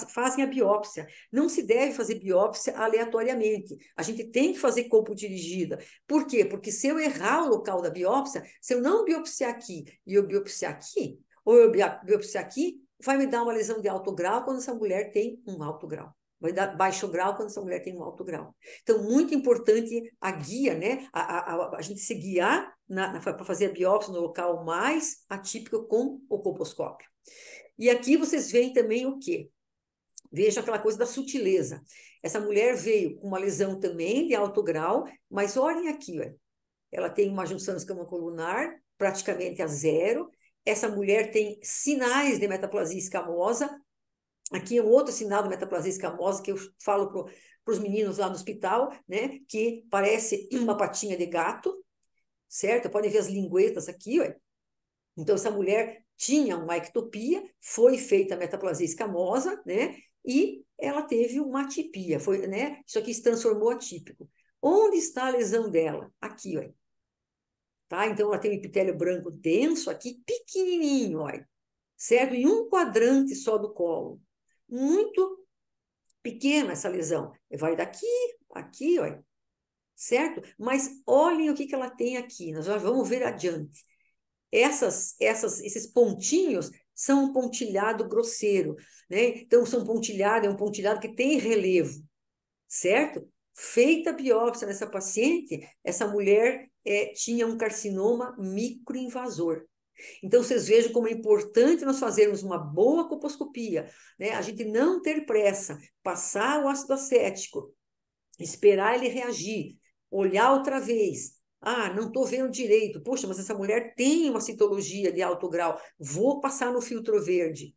S2: fazem a biópsia. Não se deve fazer biópsia aleatoriamente. A gente tem que fazer colpo dirigida. Por quê? Porque se eu errar o local da biópsia, se eu não biopsiar aqui e eu biopsiar aqui, ou eu biopsiar aqui, vai me dar uma lesão de alto grau quando essa mulher tem um alto grau. Vai dar baixo grau quando essa mulher tem um alto grau. Então, muito importante a guia, né? A gente se guiar para fazer a biópsia no local mais atípico com o colposcópio. E aqui vocês veem também o quê? Veja aquela coisa da sutileza. Essa mulher veio com uma lesão também de alto grau, mas olhem aqui, ó. Ela tem uma junção escamocolunar praticamente a zero. Essa mulher tem sinais de metaplasia escamosa. Aqui é um outro sinal de metaplasia escamosa que eu falo para os meninos lá no hospital, né? Que parece uma patinha de gato, certo? Podem ver as linguetas aqui, ó. Então, essa mulher tinha uma ectopia, foi feita a metaplasia escamosa, né? E ela teve uma atipia, foi, né? Isso aqui se transformou atípico. Onde está a lesão dela? Aqui, ó. Tá? Então, ela tem um epitélio branco denso aqui, pequenininho, olha, certo? Em um quadrante só do colo. Muito pequena essa lesão. Vai daqui, aqui, olha, certo? Mas olhem o que ela tem aqui. Nós já vamos ver adiante. Esses pontinhos são um pontilhado grosseiro, né? Então, são pontilhado, é um pontilhado que tem relevo, certo? Feita a biópsia nessa paciente, essa mulher tinha um carcinoma microinvasor. Então, vocês vejam como é importante nós fazermos uma boa colposcopia, né? A gente não ter pressa, passar o ácido acético, esperar ele reagir, olhar outra vez. Ah, não estou vendo direito. Poxa, mas essa mulher tem uma citologia de alto grau. Vou passar no filtro verde.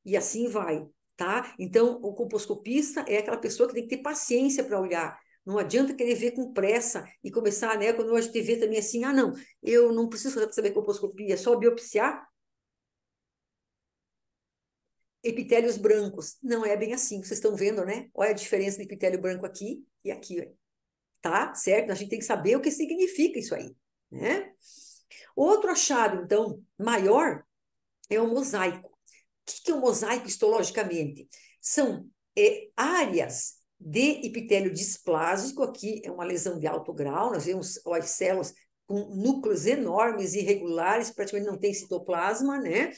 S2: E assim vai, tá? Então, o colposcopista é aquela pessoa que tem que ter paciência para olhar. Não adianta querer ver com pressa e começar, né? Quando a gente vê também assim, ah, não, eu não preciso saber colposcopia, é só biopsiar epitélios brancos. Não é bem assim, vocês estão vendo, né? Olha a diferença de epitélio branco aqui e aqui, ó. tá? Certo? A gente tem que saber o que significa isso aí, né? Outro achado, então, maior é o mosaico. O que é o mosaico histologicamente? São áreas de epitélio displásico, aqui é uma lesão de alto grau, nós vemos as células com núcleos enormes, irregulares, praticamente não tem citoplasma, né?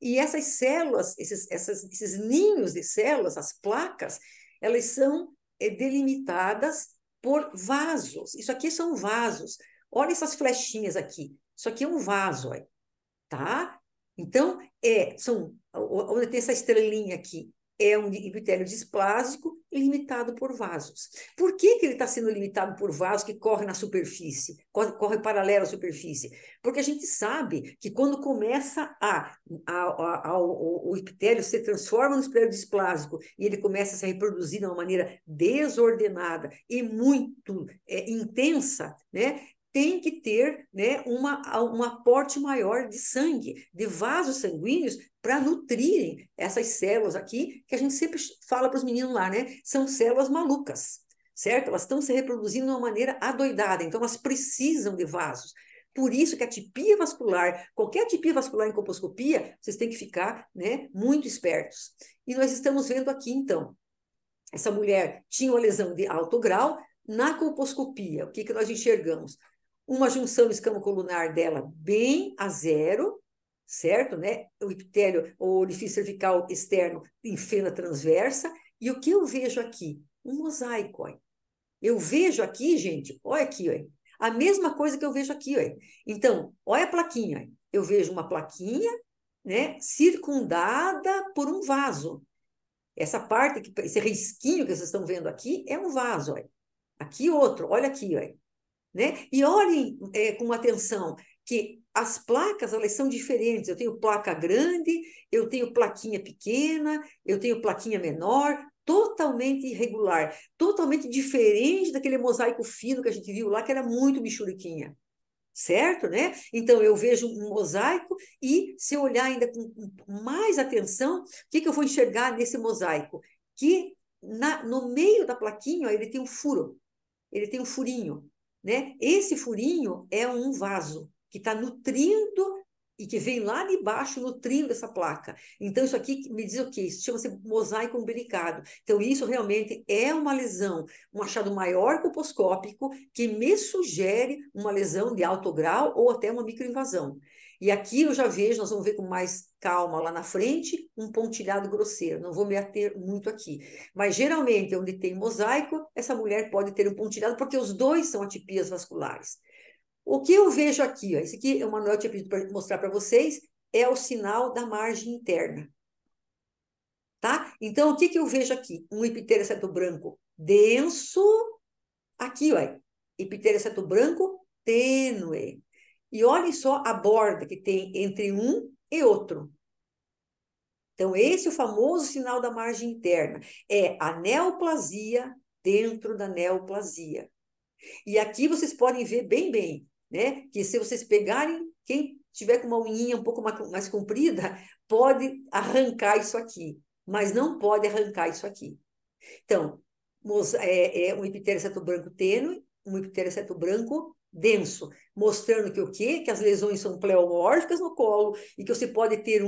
S2: E essas células, esses ninhos de células, as placas, elas são delimitadas por vasos. Isso aqui são vasos. Olha essas flechinhas aqui. Isso aqui é um vaso, ó, tá? Então, onde tem essa estrelinha aqui, é um epitélio displásico limitado por vasos. Por que ele está sendo limitado por vasos que correm na superfície, corre paralelo à superfície? Porque a gente sabe que quando começa o epitélio se transforma no epitélio displásico e ele começa a se reproduzir de uma maneira desordenada e muito intensa, né? Tem que ter, né, um aporte maior de sangue, de vasos sanguíneos, para nutrirem essas células aqui, que a gente sempre fala para os meninos lá, né? São células malucas, certo? Elas estão se reproduzindo de uma maneira adoidada, então elas precisam de vasos. Por isso que a atipia vascular, qualquer atipia vascular em colposcopia, vocês têm que ficar, né, muito espertos. E nós estamos vendo aqui, então, essa mulher tinha uma lesão de alto grau. Na colposcopia, o que nós enxergamos? Uma junção escamocolunar dela bem a zero, certo, né? O epitélio, o orifício cervical externo em fenda transversa. E o que eu vejo aqui? Um mosaico, ó. Eu vejo aqui, gente, olha aqui, ó, a mesma coisa que eu vejo aqui, ó. Então, olha a plaquinha, ó. Eu vejo uma plaquinha, né, circundada por um vaso. Essa parte, esse risquinho que vocês estão vendo aqui, é um vaso, ó. Aqui outro, olha aqui, ó. Né? E olhem com atenção que as placas, elas são diferentes. Eu tenho placa grande, eu tenho plaquinha pequena, eu tenho plaquinha menor, totalmente irregular, totalmente diferente daquele mosaico fino que a gente viu lá, que era muito bichuriquinha. Certo, né? Então, eu vejo um mosaico e, se eu olhar ainda com mais atenção, o que eu vou enxergar nesse mosaico? Que no meio da plaquinha, ó, ele tem um furo, ele tem um furinho, né? Esse furinho é um vaso que está nutrindo e que vem lá de baixo nutrindo essa placa. Então, isso aqui me diz o quê? Isso chama-se mosaico umbilicado. Então, isso realmente é uma lesão, um achado maior colposcópico que me sugere uma lesão de alto grau ou até uma microinvasão. E aqui eu já vejo, nós vamos ver com mais calma lá na frente, um pontilhado grosseiro. Não vou me ater muito aqui. Mas, geralmente, onde tem mosaico, essa mulher pode ter um pontilhado, porque os dois são atipias vasculares. O que eu vejo aqui, ó, esse aqui o Manuel tinha pedido para mostrar para vocês, é o sinal da margem interna. Tá? Então, o que eu vejo aqui? Um epitélio branco denso, aqui, ó, epitélio branco tênue. E olhem só a borda que tem entre um e outro. Então, esse é o famoso sinal da margem interna. É a neoplasia dentro da neoplasia. E aqui vocês podem ver bem, né? Que se vocês pegarem, quem tiver com uma unhinha um pouco mais comprida, pode arrancar isso aqui, mas não pode arrancar isso aqui. Então, é um epitélio branco tênue, um epitélio branco denso, mostrando que o quê? Que as lesões são pleomórficas no colo e que você pode ter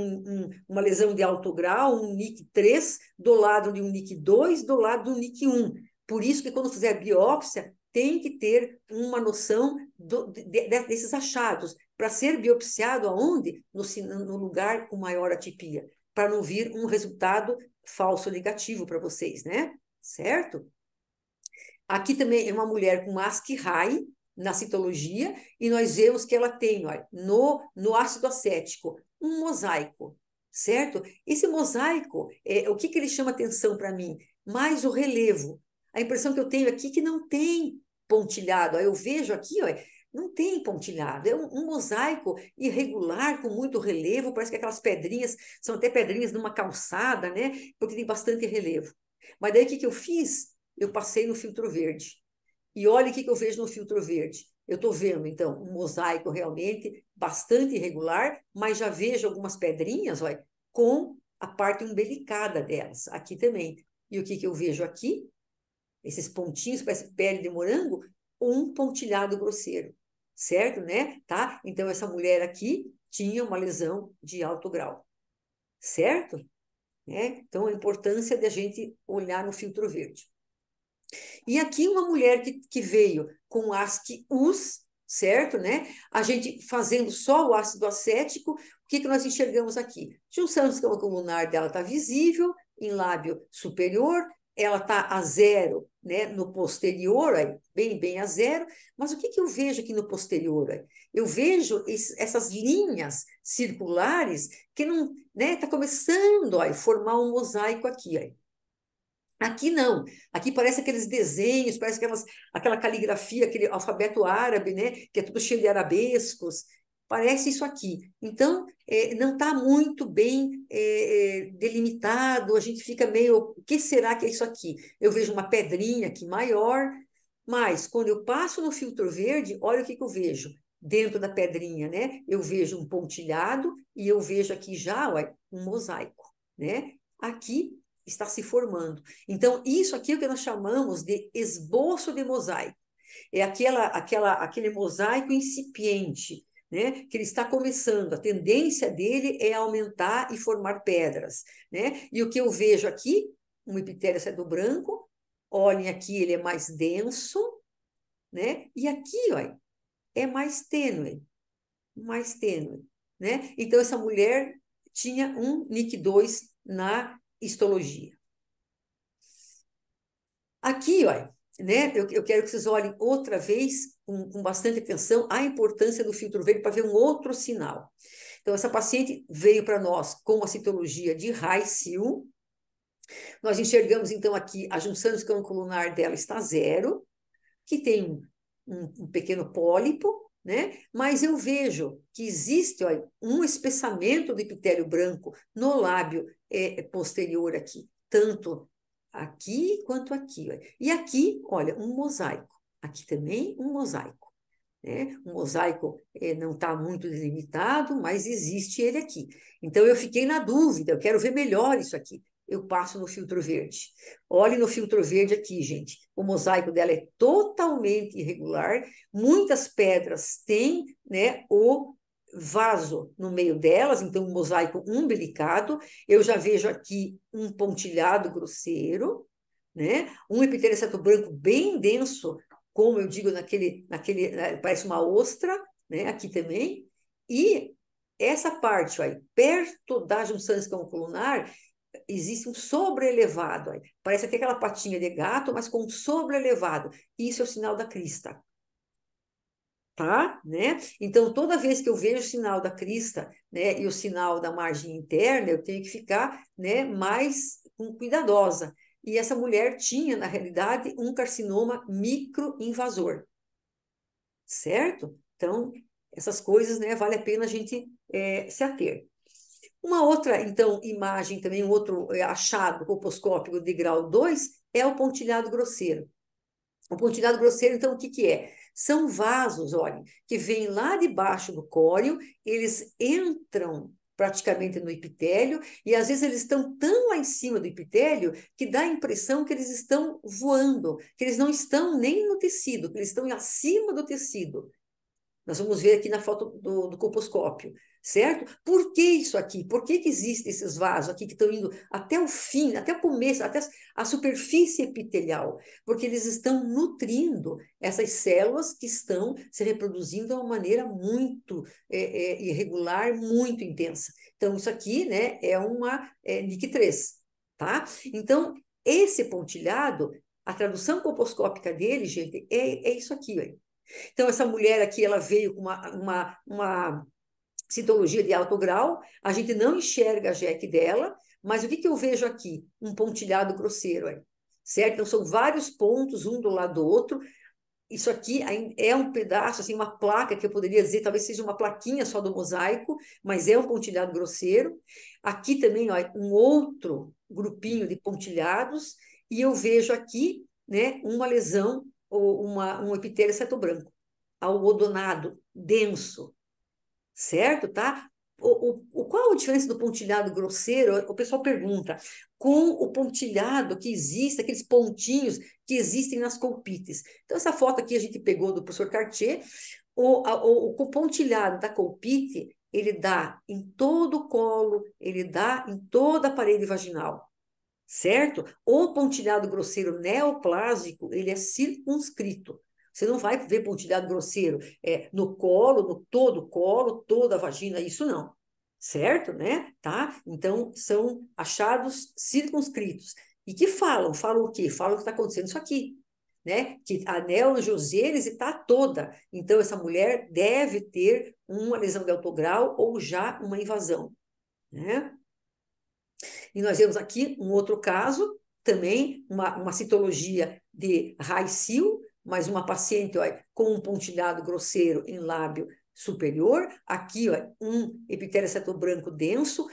S2: uma lesão de alto grau, um NIC 3, do lado de um NIC 2, do lado de um NIC 1. Por isso que quando fizer a biópsia, tem que ter uma noção desses achados, para ser biopsiado aonde? No lugar com maior atipia, para não vir um resultado falso negativo para vocês, né? Certo? Aqui também é uma mulher com ASCII-HI na citologia, e nós vemos que ela tem, olha, no ácido acético, um mosaico, certo? Esse mosaico, o que ele chama atenção para mim? Mais o relevo. A impressão que eu tenho aqui é que não tem pontilhado. Eu vejo aqui, ó, não tem pontilhado. É um mosaico irregular, com muito relevo. Parece que aquelas pedrinhas são até pedrinhas numa calçada, né? Porque tem bastante relevo. Mas daí o que eu fiz? Eu passei no filtro verde. E olha o que eu vejo no filtro verde. Eu estou vendo, então, um mosaico realmente bastante irregular, mas já vejo algumas pedrinhas, olha, com a parte umbilicada delas, aqui também. E o que eu vejo aqui? esses pontinhos, parece pele de morango, um pontilhado grosseiro, certo, né? Tá? Então, essa mulher aqui tinha uma lesão de alto grau, certo? Né? Então, a importância de a gente olhar no filtro verde. E aqui uma mulher que veio com ASC-US, certo, né? A gente fazendo só o ácido acético, o que nós enxergamos aqui? Junção do esquema colunar dela está visível, em lábio superior, ela está a zero, né, no posterior, aí, bem a zero, mas o que eu vejo aqui no posterior? Aí? Eu vejo essas linhas circulares que não, né, está começando a formar um mosaico aqui, aí. Aqui não, aqui parece aqueles desenhos, parece aquela caligrafia, aquele alfabeto árabe, né? Que é tudo cheio de arabescos, parece isso aqui. Então, não está muito bem delimitado, a gente fica meio, o que será que é isso aqui? Eu vejo uma pedrinha aqui maior, mas quando eu passo no filtro verde, olha o que eu vejo. Dentro da pedrinha, né? Eu vejo um pontilhado e eu vejo aqui já, olha, um mosaico, né? Aqui está se formando. Então, isso aqui é o que nós chamamos de esboço de mosaico. É aquele mosaico incipiente, né? Que ele está começando. A tendência dele é aumentar e formar pedras, né? E o que eu vejo aqui, um epitélio cedo branco, olhem aqui, ele é mais denso, né? E aqui, ó, é mais tênue, né? Então, essa mulher tinha um NIC2 na histologia. Aqui, olha, né, eu quero que vocês olhem outra vez, com bastante atenção, a importância do filtro verde para ver um outro sinal. Então, essa paciente veio para nós com a citologia de High-SIL. Nós enxergamos, então, aqui a junção do escama colunar dela está zero, que tem um pequeno pólipo, né? Mas eu vejo que existe, olha, um espessamento do epitélio branco no lábio posterior aqui, tanto aqui quanto aqui. Olha. E aqui, olha, um mosaico. Aqui também um mosaico. Né? O mosaico não está muito delimitado, mas existe ele aqui. Então, eu fiquei na dúvida, eu quero ver melhor isso aqui. Eu passo no filtro verde. Olhe no filtro verde aqui, gente. O mosaico dela é totalmente irregular. Muitas pedras têm, né, o vaso no meio delas, então um mosaico umbilicado. Eu já vejo aqui um pontilhado grosseiro, né? Um epitélio branco bem denso, como eu digo, parece uma ostra, né? Aqui também. E essa parte, ó, aí, perto da junção escamocolumnar, existe um sobreelevado. Aí. Parece até aquela patinha de gato, mas com um sobreelevado. Isso é o sinal da crista. Tá? Né? Então, toda vez que eu vejo o sinal da crista, né, e o sinal da margem interna, eu tenho que ficar, né, mais cuidadosa. E essa mulher tinha, na realidade, um carcinoma microinvasor, certo? Então, essas coisas, né, vale a pena a gente se ater. Uma outra, então, imagem também, um outro achado colposcópico de grau 2 é o pontilhado grosseiro. O pontilhado grosseiro, então, o que é? São vasos, olhem, que vêm lá debaixo do córeo, eles entram praticamente no epitélio, e às vezes eles estão tão lá em cima do epitélio que dá a impressão que eles estão voando, que eles não estão nem no tecido, que eles estão acima do tecido. Nós vamos ver aqui na foto do colposcópio, certo? Por que isso aqui? Por que existem esses vasos aqui que estão indo até o fim, até o começo, até a superfície epitelial? Porque eles estão nutrindo essas células que estão se reproduzindo de uma maneira muito irregular, muito intensa. Então, isso aqui, né, é uma NIC3, tá? Então, esse pontilhado, a tradução colposcópica dele, gente, é isso aqui, ó. Então, essa mulher aqui, ela veio com uma citologia de alto grau, a gente não enxerga a JEC dela, mas o que eu vejo aqui? Um pontilhado grosseiro, aí, certo? Então, são vários pontos, um do lado do outro. Isso aqui é um pedaço, assim, uma placa que eu poderia dizer, talvez seja uma plaquinha só do mosaico, mas é um pontilhado grosseiro. Aqui também, ó, um outro grupinho de pontilhados, e eu vejo aqui, né, uma lesão ou um epitélio cetobranco, algodonado, denso, certo? Tá? O qual a diferença do pontilhado grosseiro? O pessoal pergunta. Com o pontilhado que existe, aqueles pontinhos que existem nas colpites. Então, essa foto aqui a gente pegou do professor Cartier. O pontilhado da colpite, ele dá em todo o colo, ele dá em toda a parede vaginal, certo? O pontilhado grosseiro neoplásico, ele é circunscrito. Você não vai ver pontilhado grosseiro no colo, no todo o colo, toda a vagina, isso não. Certo, né? Tá? Então, são achados circunscritos. E que falam? Falam o quê? Falam que está acontecendo isso aqui, né? Que a neoangiogênese está toda. Então, essa mulher deve ter uma lesão de alto grau ou já uma invasão, né? E nós vemos aqui um outro caso, também uma citologia de Raicil, mas uma paciente ó, com um pontilhado grosseiro em lábio superior. Aqui, ó, um epitélio aceto-branco denso.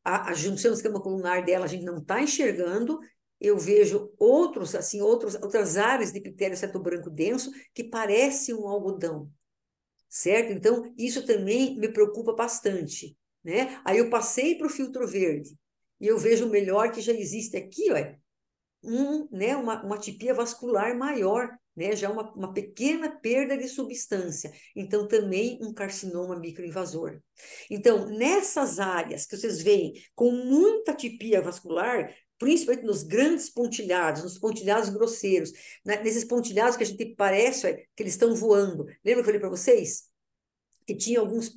S2: A junção do esquema colunar dela a gente não está enxergando. Eu vejo outros, assim, outras áreas de epitélio aceto-branco denso que parecem um algodão, certo? Então, isso também me preocupa bastante, né? Aí eu passei para o filtro verde e eu vejo melhor que já existe aqui, ó, né, uma atipia vascular maior, né, já uma pequena perda de substância. Então, também um carcinoma microinvasor. Então, nessas áreas que vocês veem com muita atipia vascular, principalmente nos grandes pontilhados, nos pontilhados grosseiros, né, nesses pontilhados que a gente parece que eles estão voando. Lembra que eu falei para vocês? Que tinha alguns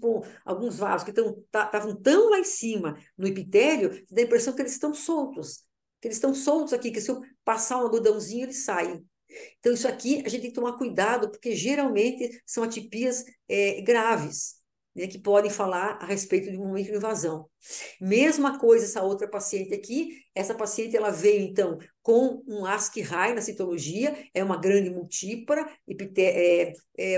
S2: vasos que estavam tão lá em cima no epitélio, que dá a impressão que eles estão soltos. Que eles estão soltos aqui, que se eu passar um algodãozinho, eles saem. Então, isso aqui a gente tem que tomar cuidado, porque geralmente são atipias graves, né, que podem falar a respeito de uma microinvasão. Mesma coisa essa outra paciente aqui. Essa paciente ela veio, então, com um ASCII-HI na citologia, é uma grande multípara,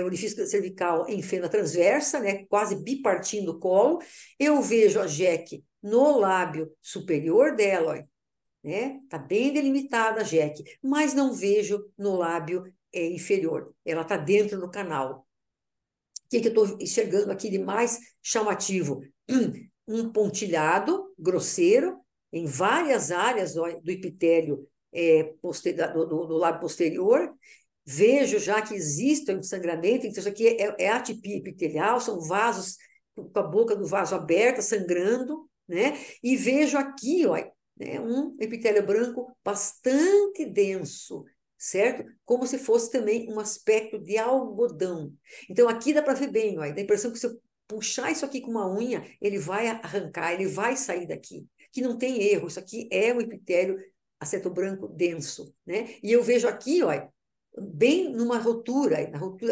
S2: orifício cervical em fenda transversa, né, quase bipartindo o colo. Eu vejo a JEC no lábio superior dela, ó, né? Tá bem delimitada a JEC, mas não vejo no lábio inferior. Ela está dentro do canal. O que eu estou enxergando aqui de mais chamativo? Um pontilhado grosseiro em várias áreas do epitélio do lábio posterior. Vejo já que existe um sangramento, então isso aqui é atipia epitelial, são vasos com a boca do vaso aberta, sangrando, né? E vejo aqui, ó, né, um epitélio branco bastante denso, certo? Como se fosse também um aspecto de algodão. Então, aqui dá para ver bem, ó, dá a impressão que se eu puxar isso aqui com uma unha, ele vai arrancar, ele vai sair daqui. Que não tem erro, isso aqui é um epitélio aceto-branco denso, né? E eu vejo aqui, ó, bem numa rotura,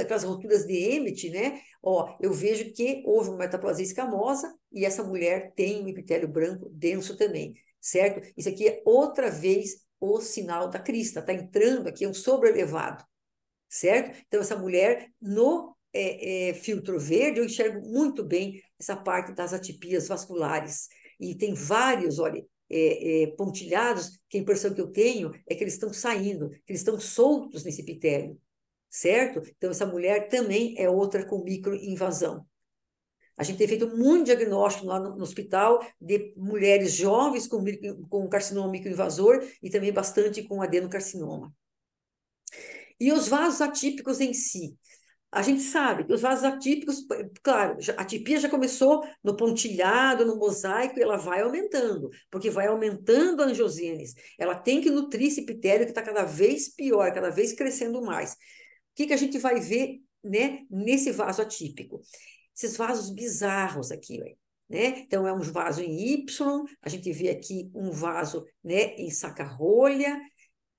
S2: aquelas roturas de Emmett, né? Ó, eu vejo que houve uma metaplasia escamosa e essa mulher tem um epitélio branco denso também, certo? Isso aqui é outra vez o sinal da crista, está entrando aqui, é um sobrelevado, certo? Então, essa mulher, no filtro verde, eu enxergo muito bem essa parte das atipias vasculares. E tem vários, olha, pontilhados, que a impressão que eu tenho é que eles estão saindo, que eles estão soltos nesse epitélio, certo? Então, essa mulher também é outra com microinvasão. A gente tem feito muito diagnóstico lá no hospital de mulheres jovens com carcinoma microinvasor e também bastante com adenocarcinoma. E os vasos atípicos em si? A gente sabe que os vasos atípicos, claro, a atipia já começou no pontilhado, no mosaico, e ela vai aumentando, porque vai aumentando a angiogênese. Ela tem que nutrir esse epitélio que está cada vez pior, cada vez crescendo mais. O que a gente vai ver, né, nesse vaso atípico? Esses vasos bizarros aqui, né? Então, é um vaso em Y, a gente vê aqui um vaso, né, em saca-rolha,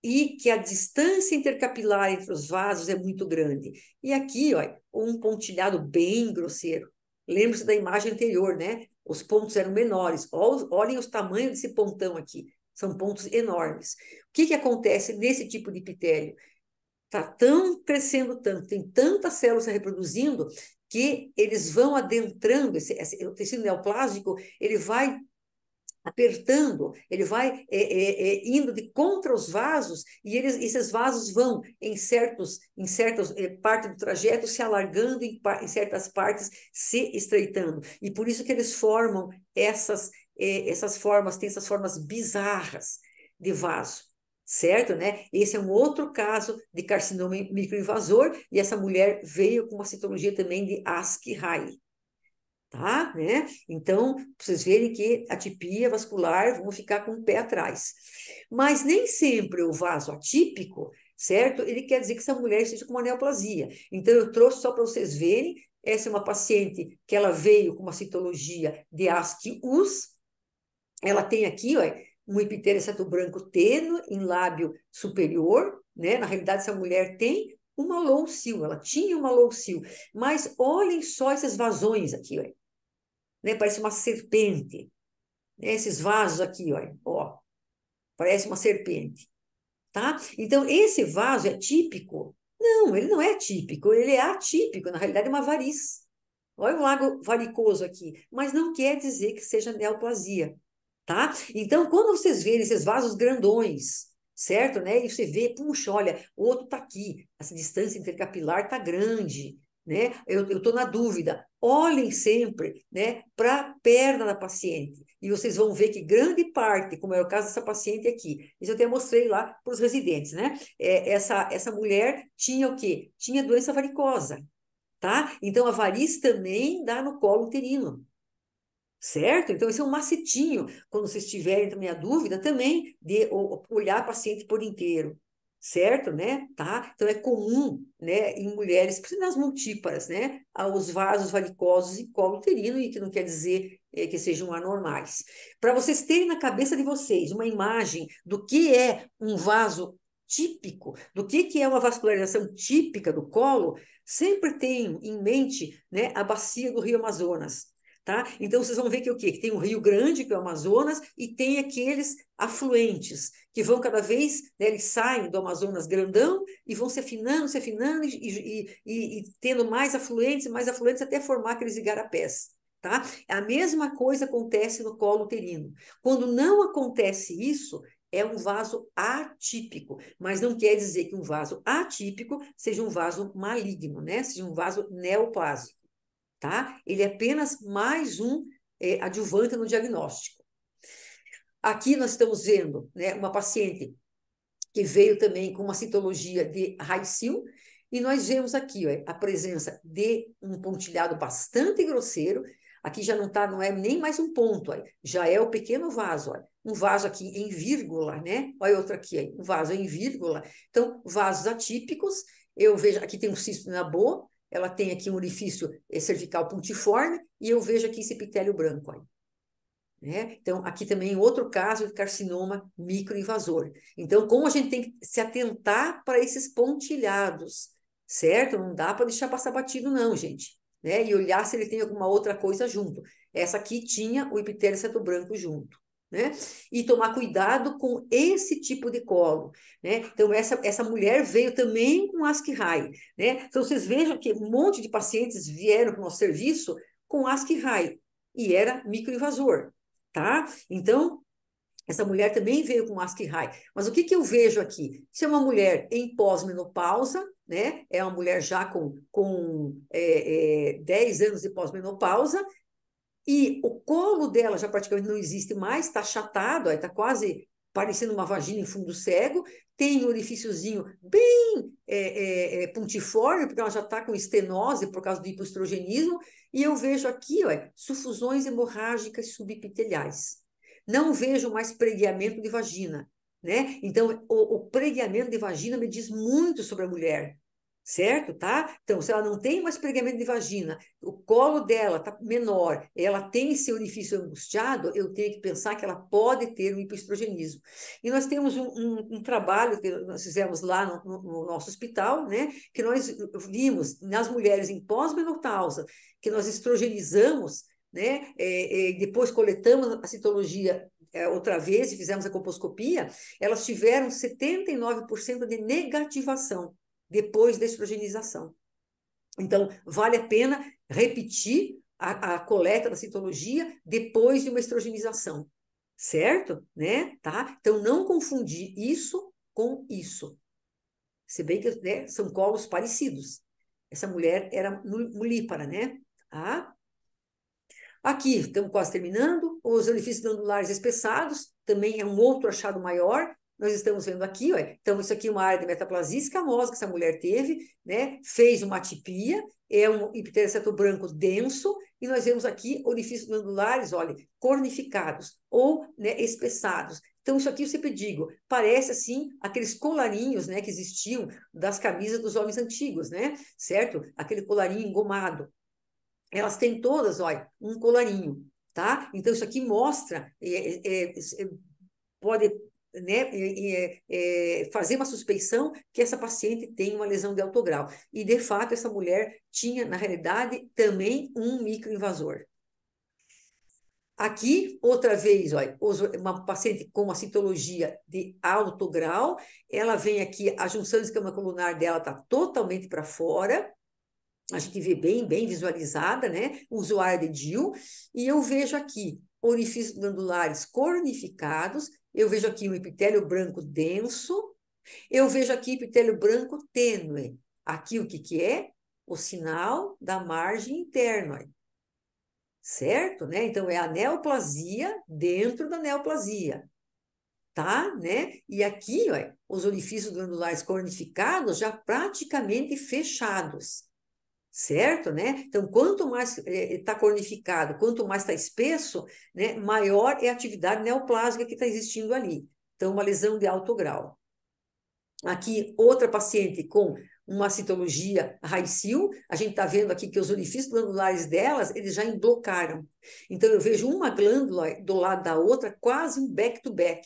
S2: e que a distância intercapilar entre os vasos é muito grande. E aqui, ó, um pontilhado bem grosseiro. Lembre-se da imagem anterior, né? Os pontos eram menores. Olhem os tamanhos desse pontão aqui. São pontos enormes. O que acontece nesse tipo de epitélio? Está crescendo tanto, tem tantas células se reproduzindo, que eles vão adentrando, o tecido neoplásico, ele vai apertando, ele vai indo de contra os vasos, e esses vasos vão, em certas partes do trajeto, se alargando, em certas partes, se estreitando. E por isso que eles formam essas formas, tem essas formas bizarras de vaso. Certo, né? Esse é um outro caso de carcinoma microinvasor, e essa mulher veio com uma citologia também de Asch-Rai. Tá, né? Então, vocês verem que a atipia vascular vão ficar com o pé atrás. Mas nem sempre o vaso atípico, certo? Ele quer dizer que essa mulher esteja com uma neoplasia. Então, eu trouxe só para vocês verem, essa é uma paciente que ela veio com uma citologia de Asch-Us. Ela tem aqui, ó, um epitélio exceto branco tênue em lábio superior, né? Na realidade, essa mulher tem uma low seal, ela tinha uma low seal, mas olhem só esses vasões aqui, ó, né? Parece uma serpente, né? Esses vasos aqui, ó, parece uma serpente, tá? Então, esse vaso é típico? Não, ele não é típico, ele é atípico, na realidade é uma variz. Olha o lago varicoso aqui, mas não quer dizer que seja neoplasia, tá? Então, quando vocês verem esses vasos grandões, certo, né? E você vê, puxa, olha, o outro tá aqui, essa distância intercapilar tá grande, né? Eu tô na dúvida. Olhem sempre, né, para a perna da paciente. E vocês vão ver que grande parte, como é o caso dessa paciente aqui, isso eu até mostrei lá para os residentes, né? Essa mulher tinha o quê? Tinha doença varicosa, tá? Então, a variz também dá no colo uterino. Certo? Então, esse é um macetinho, quando vocês tiverem também a dúvida, também de olhar a paciente por inteiro, certo? Né? Tá? Então, é comum, né, em mulheres, principalmente nas multíparas, né, os vasos varicosos em colo uterino, e que não quer dizer que sejam anormais. Para vocês terem na cabeça de vocês uma imagem do que é um vaso típico, do que é uma vascularização típica do colo, sempre tenham em mente, né, a bacia do Rio Amazonas. Tá? Então, vocês vão ver que o quê? Que tem o Rio Grande, que é o Amazonas, e tem aqueles afluentes, que vão cada vez, né, eles saem do Amazonas grandão e vão se afinando e tendo mais afluentes, até formar aqueles igarapés. Tá? A mesma coisa acontece no colo uterino. Quando não acontece isso, é um vaso atípico, mas não quer dizer que um vaso atípico seja um vaso maligno, né? Seja um vaso neoplásico. Tá? Ele é apenas mais um adjuvante no diagnóstico. Aqui nós estamos vendo, né, uma paciente que veio também com uma citologia de Raicil, e nós vemos aqui, ó, a presença de um pontilhado bastante grosseiro. Aqui já não é nem mais um ponto, ó, já é o pequeno vaso, ó, um vaso aqui em vírgula, né? Olha outro aqui, ó, um vaso em vírgula. Então, vasos atípicos, eu vejo, aqui tem um cisto na boa, ela tem aqui um orifício cervical pontiforme, e eu vejo aqui esse epitélio branco, ó. Né? Então, aqui também outro caso de carcinoma microinvasor. Então, como a gente tem que se atentar para esses pontilhados, certo? Não dá para deixar passar batido, não, gente. Né? E olhar se ele tem alguma outra coisa junto. Essa aqui tinha o epitélio seto branco junto. Né? E tomar cuidado com esse tipo de colo. Né? Então, essa mulher veio também com Asch-Rai. Né? Então, vocês vejam que um monte de pacientes vieram para o nosso serviço com Asch-Rai, e era microinvasor. Tá? Então, essa mulher também veio com Asch-Rai. Mas o que eu vejo aqui? Isso é uma mulher em pós-menopausa, né? É uma mulher já com 10 anos de pós-menopausa, e o colo dela já praticamente não existe mais, está achatado, está quase parecendo uma vagina em fundo cego, tem um orifíciozinho bem pontiforme, porque ela já está com estenose por causa do hipoestrogenismo, e eu vejo aqui, ó, sufusões hemorrágicas subepiteliais. Não vejo mais pregueamento de vagina, né? Então, o pregueamento de vagina me diz muito sobre a mulher, certo? Tá? Então, se ela não tem mais pregueamento de vagina, o colo dela está menor, ela tem esse orifício angustiado, eu tenho que pensar que ela pode ter um hipoestrogenismo. E nós temos um trabalho que nós fizemos lá no nosso hospital, né? Que nós vimos nas mulheres em pós-menopausa, que nós estrogenizamos, né? Depois coletamos a citologia outra vez e fizemos a colposcopia, elas tiveram 79% de negativação depois da estrogenização. Então, vale a pena repetir a coleta da citologia depois de uma estrogenização. certo? Né? Tá? Então, não confundir isso com isso. Se bem que, né, são colos parecidos. Essa mulher era mulípara, né? Tá? Aqui, estamos quase terminando. Os orifícios glandulares espessados, também é um outro achado maior. Nós estamos vendo aqui, ó. Então, isso aqui é uma área de metaplasia escamosa que essa mulher teve, né? Fez uma atipia, é um epitélio branco denso, e nós vemos aqui orifícios glandulares, olha, cornificados ou, né, espessados. Então, isso aqui eu sempre digo, parece assim aqueles colarinhos, né, que existiam das camisas dos homens antigos, né? Certo? Aquele colarinho engomado. Elas têm todas, olha, um colarinho, tá? Então, isso aqui mostra, pode, né, fazer uma suspeição que essa paciente tem uma lesão de alto grau. E, de fato, essa mulher tinha, na realidade, também um microinvasor. Aqui, outra vez, olha, uma paciente com uma citologia de alto grau, ela vem aqui, a junção escama-colunar dela está totalmente para fora, a gente vê bem visualizada, né? O usuário de DIU, e eu vejo aqui orifícios glandulares cornificados, eu vejo aqui um epitélio branco denso, eu vejo aqui epitélio branco tênue. Aqui o que que é? O sinal da margem interna, certo? Né? Então, é a neoplasia dentro da neoplasia, tá? Né? E aqui, ó, os orifícios glandulares cornificados já praticamente fechados, certo? Né? Então, quanto mais está cornificado, quanto mais está espesso, né, maior é a atividade neoplásica que está existindo ali. Então, uma lesão de alto grau. Aqui, outra paciente com uma citologia raicil, a gente está vendo aqui que os orifícios glandulares delas, eles já emblocaram. Então, eu vejo uma glândula do lado da outra, quase um back-to-back.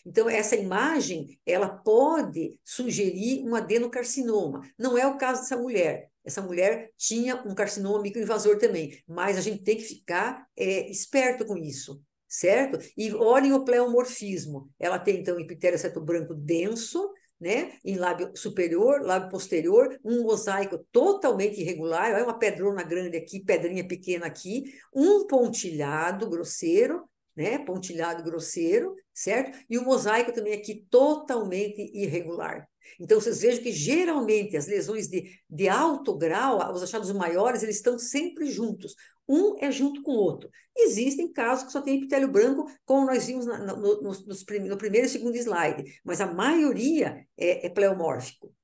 S2: Então, essa imagem, ela pode sugerir um adenocarcinoma. Não é o caso dessa mulher. Essa mulher tinha um carcinoma microinvasor também, mas a gente tem que ficar esperto com isso, certo? E olhem o pleomorfismo. Ela tem, então, epitélio seto branco denso, né? Em lábio superior, lábio posterior, um mosaico totalmente irregular, olha uma pedrona grande aqui, pedrinha pequena aqui, um pontilhado grosseiro, né? Pontilhado grosseiro, certo? E o mosaico também aqui totalmente irregular. Então, vocês vejam que geralmente as lesões de alto grau, os achados maiores, eles estão sempre juntos. Um é junto com o outro. Existem casos que só tem epitélio branco, como nós vimos no primeiro e segundo slide, mas a maioria é pleomórfico,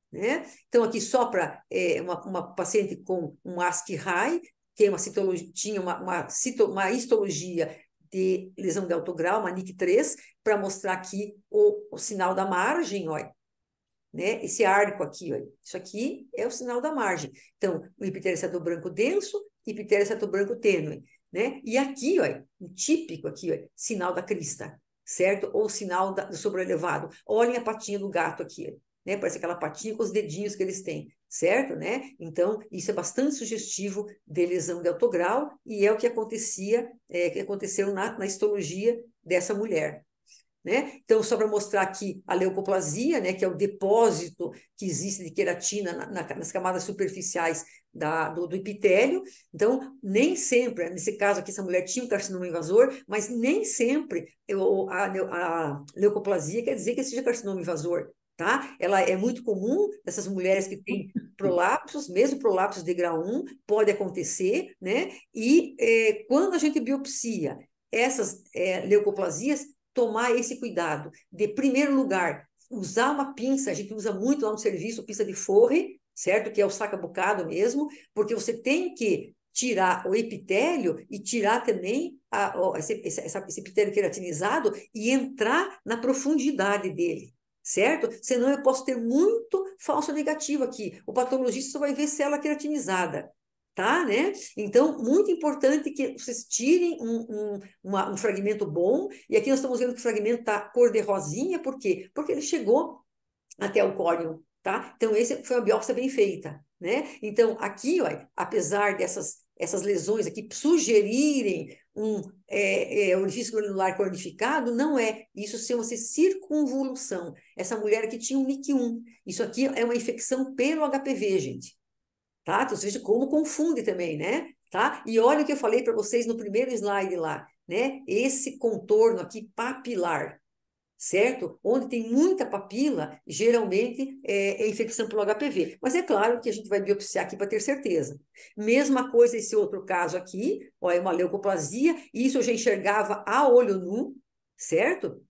S2: né? Então, aqui só para uma paciente com um ASCII-HI, que tinha uma histologia de lesão de alto grau, uma NIC3, para mostrar aqui o sinal da margem, olha. Né? Esse arco aqui, olha, isso aqui é o sinal da margem. Então, o epitélio seto branco denso, epitélio seto branco tênue, né? E aqui, olha, o típico aqui, olha, sinal da crista, certo? Ou sinal do sobrelevado. Olhem a patinha do gato aqui, olha, né? Parece aquela patinha com os dedinhos que eles têm, certo? Né? Então, isso é bastante sugestivo de lesão de alto grau e é o que aconteceu na histologia dessa mulher. Né? Então, só para mostrar aqui a leucoplasia, né, que é o depósito que existe de queratina nas camadas superficiais do epitélio. Então, nem sempre, nesse caso aqui, essa mulher tinha um carcinoma invasor, mas nem sempre a leucoplasia quer dizer que seja carcinoma invasor. Tá? Ela é muito comum nessas mulheres que têm prolapsos, mesmo prolapsos de grau 1, pode acontecer, né? E quando a gente biopsia essas leucoplasias, tomar esse cuidado. De primeiro lugar, usar uma pinça, a gente usa muito lá no serviço, pinça de forre, certo? Que é o saca-bocado mesmo, porque você tem que tirar o epitélio e tirar também esse epitélio queratinizado e entrar na profundidade dele, certo? Senão eu posso ter muito falso negativo aqui. O patologista só vai ver célula queratinizada, tá, né? Então, muito importante que vocês tirem um fragmento bom, e aqui nós estamos vendo que o fragmento está cor de rosinha, por quê? Porque ele chegou até o córneo, tá? Então, esse foi uma biópsia bem feita, né? Então, aqui, ó, apesar essas lesões aqui sugerirem um orifício granular cornificado, não é. Isso chama-se circunvolução. Essa mulher aqui tinha um NIC1. Isso aqui é uma infecção pelo HPV, gente. Tá? Então, você veja como confunde também, né? Tá? E olha o que eu falei para vocês no primeiro slide lá, né, esse contorno aqui papilar, certo? Onde tem muita papila, geralmente é infecção pelo HPV. Mas é claro que a gente vai biopsiar aqui para ter certeza. Mesma coisa esse outro caso aqui, ó, é uma leucoplasia, e isso eu já enxergava a olho nu, certo?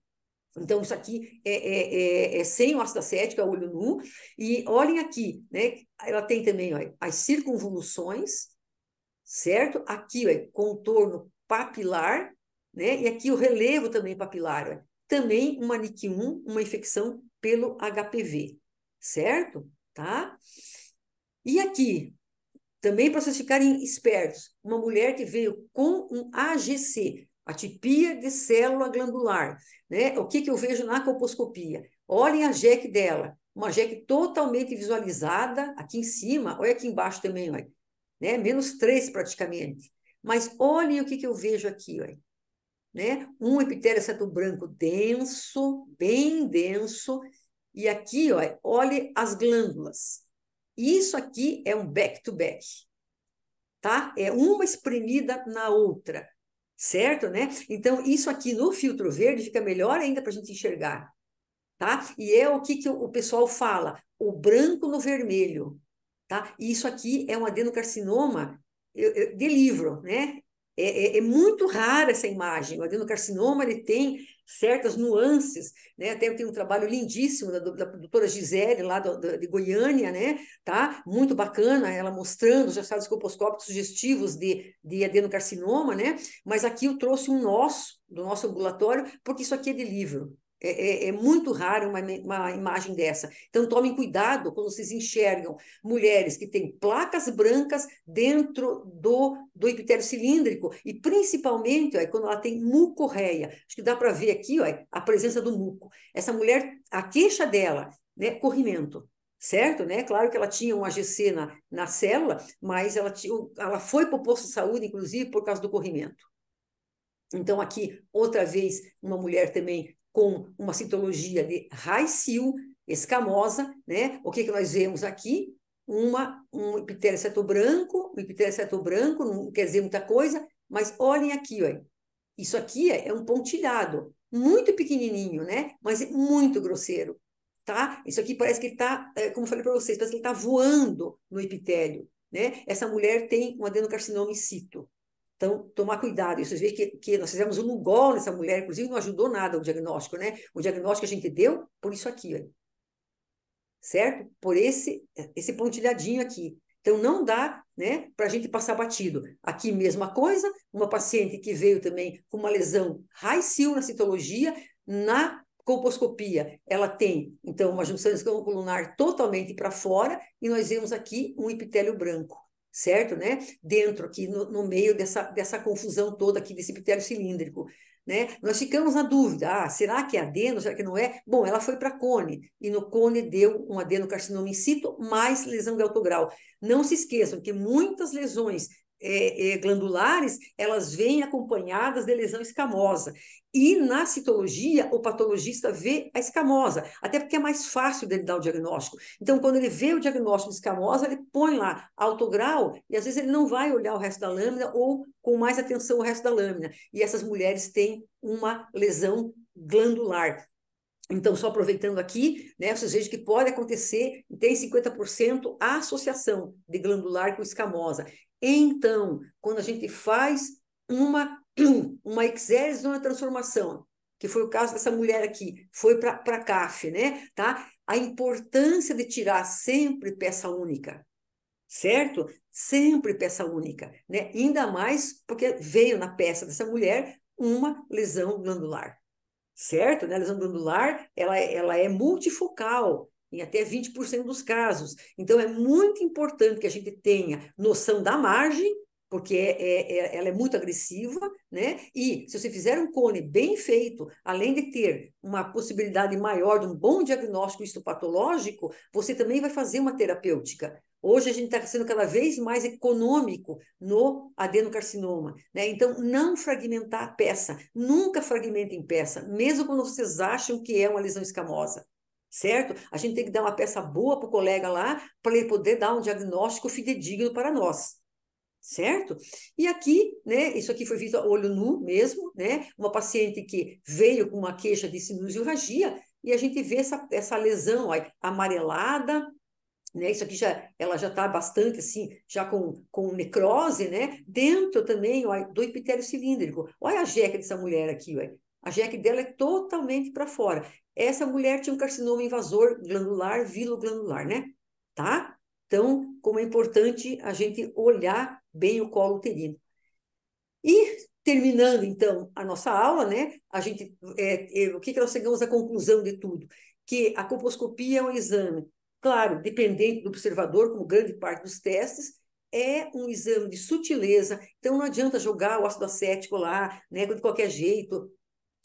S2: Então, isso aqui é sem o ácido acético, é olho nu. E olhem aqui, né? Ela tem também, ó, as circunvoluções, certo? Aqui, ó, contorno papilar, né? E aqui o relevo também papilar, ó. Também uma NIC1, uma infecção pelo HPV, certo? Tá? E aqui, também para vocês ficarem espertos, uma mulher que veio com um AGC, atipia de célula glandular, né? O que eu vejo na colposcopia? Olhem a JEC dela, uma JEC totalmente visualizada aqui em cima, olha aqui embaixo também, olha, né? -3 praticamente. Mas olhem o que eu vejo aqui, olha, né? Um epitélio seto branco denso, bem denso, e aqui, olha, olhe as glândulas. Isso aqui é um back-to-back, tá? É uma espremida na outra, certo, né? Então, isso aqui no filtro verde fica melhor ainda para a gente enxergar, tá? E é o que o pessoal fala, o branco no vermelho, tá? E isso aqui é um adenocarcinoma de livro, né? É muito rara essa imagem. O adenocarcinoma ele tem certas nuances, né? Até tem um trabalho lindíssimo da doutora Gisele, lá de Goiânia, né? Tá? Muito bacana, ela mostrando os resultados colposcópicos sugestivos de adenocarcinoma, né? Mas aqui eu trouxe um do nosso ambulatório, porque isso aqui é de livro. É muito raro uma imagem dessa. Então, tomem cuidado quando vocês enxergam mulheres que têm placas brancas dentro do epitélio cilíndrico, e principalmente ó, quando ela tem mucorreia. Acho que dá para ver aqui ó, a presença do muco. Essa mulher, a queixa dela, né, corrimento. Certo, né? Claro que ela tinha um AGC na célula, mas ela foi para o posto de saúde, inclusive, por causa do corrimento. Então, aqui, outra vez, uma mulher também com uma citologia de Raisil escamosa, né? O que nós vemos aqui? Um epitélio cetobranco, não quer dizer muita coisa, mas olhem aqui, ó. Isso aqui é um pontilhado, muito pequenininho, né? Mas é muito grosseiro, tá? Isso aqui parece que ele está, como eu falei para vocês, parece que ele está voando no epitélio, né? Essa mulher tem um adenocarcinoma in situ. Então, tomar cuidado. E vocês veem que nós fizemos um Lugol nessa mulher, inclusive não ajudou nada o diagnóstico, né? O diagnóstico que a gente deu por isso aqui, ó, certo? Por esse pontilhadinho aqui. Então, não dá, né, para a gente passar batido. Aqui, mesma coisa, uma paciente que veio também com uma lesão Raisil na citologia, na colposcopia, ela tem, então, uma junção escamocolunar totalmente para fora, e nós vemos aqui um epitélio branco, certo, né? Dentro aqui, no meio dessa confusão toda aqui, desse epitélio cilíndrico, né? Nós ficamos na dúvida, será que é adeno, será que não é? Bom, ela foi para cone, e no cone deu um adenocarcinoma in situ mais lesão de alto grau. Não se esqueçam que muitas lesões glandulares, elas vêm acompanhadas de lesão escamosa. E na citologia, o patologista vê a escamosa, até porque é mais fácil dele dar o diagnóstico. Então, quando ele vê o diagnóstico de escamosa, ele põe lá alto grau, e às vezes ele não vai olhar o resto da lâmina ou com mais atenção o resto da lâmina. E essas mulheres têm uma lesão glandular. Então, só aproveitando aqui, né, vocês vejam que pode acontecer, tem 50% a associação de glandular com escamosa. Então, quando a gente faz uma exérese de uma transformação, que foi o caso dessa mulher aqui, foi para a CAF, né? Tá? A importância de tirar sempre peça única, certo? Sempre peça única, né? Ainda mais porque veio na peça dessa mulher uma lesão glandular, certo? Né? A lesão glandular, ela é multifocal, em até 20% dos casos. Então, é muito importante que a gente tenha noção da margem, porque ela é muito agressiva, né? E se você fizer um cone bem feito, além de ter uma possibilidade maior de um bom diagnóstico histopatológico, você também vai fazer uma terapêutica. Hoje a gente está sendo cada vez mais econômico no adenocarcinoma, né? Então, não fragmentar a peça, nunca fragmentem peça, mesmo quando vocês acham que é uma lesão escamosa, certo? A gente tem que dar uma peça boa para o colega lá, para ele poder dar um diagnóstico fidedigno para nós, certo? E aqui, né, isso aqui foi visto a olho nu mesmo, né, uma paciente que veio com uma queixa de sinusiorragia, e a gente vê essa lesão aí, amarelada, né, isso aqui ela já está bastante assim, já com necrose, né, dentro também ó, do epitélio cilíndrico. Olha a jeca dessa mulher aqui, ó. A jeca dela é totalmente para fora. Essa mulher tinha um carcinoma invasor glandular, viloglandular, né? Tá? Então, como é importante a gente olhar bem o colo uterino. E terminando, então, a nossa aula, né? A gente, o que nós chegamos à conclusão de tudo? Que a colposcopia é um exame, claro, dependente do observador, como grande parte dos testes, é um exame de sutileza, então não adianta jogar o ácido acético lá, né, de qualquer jeito,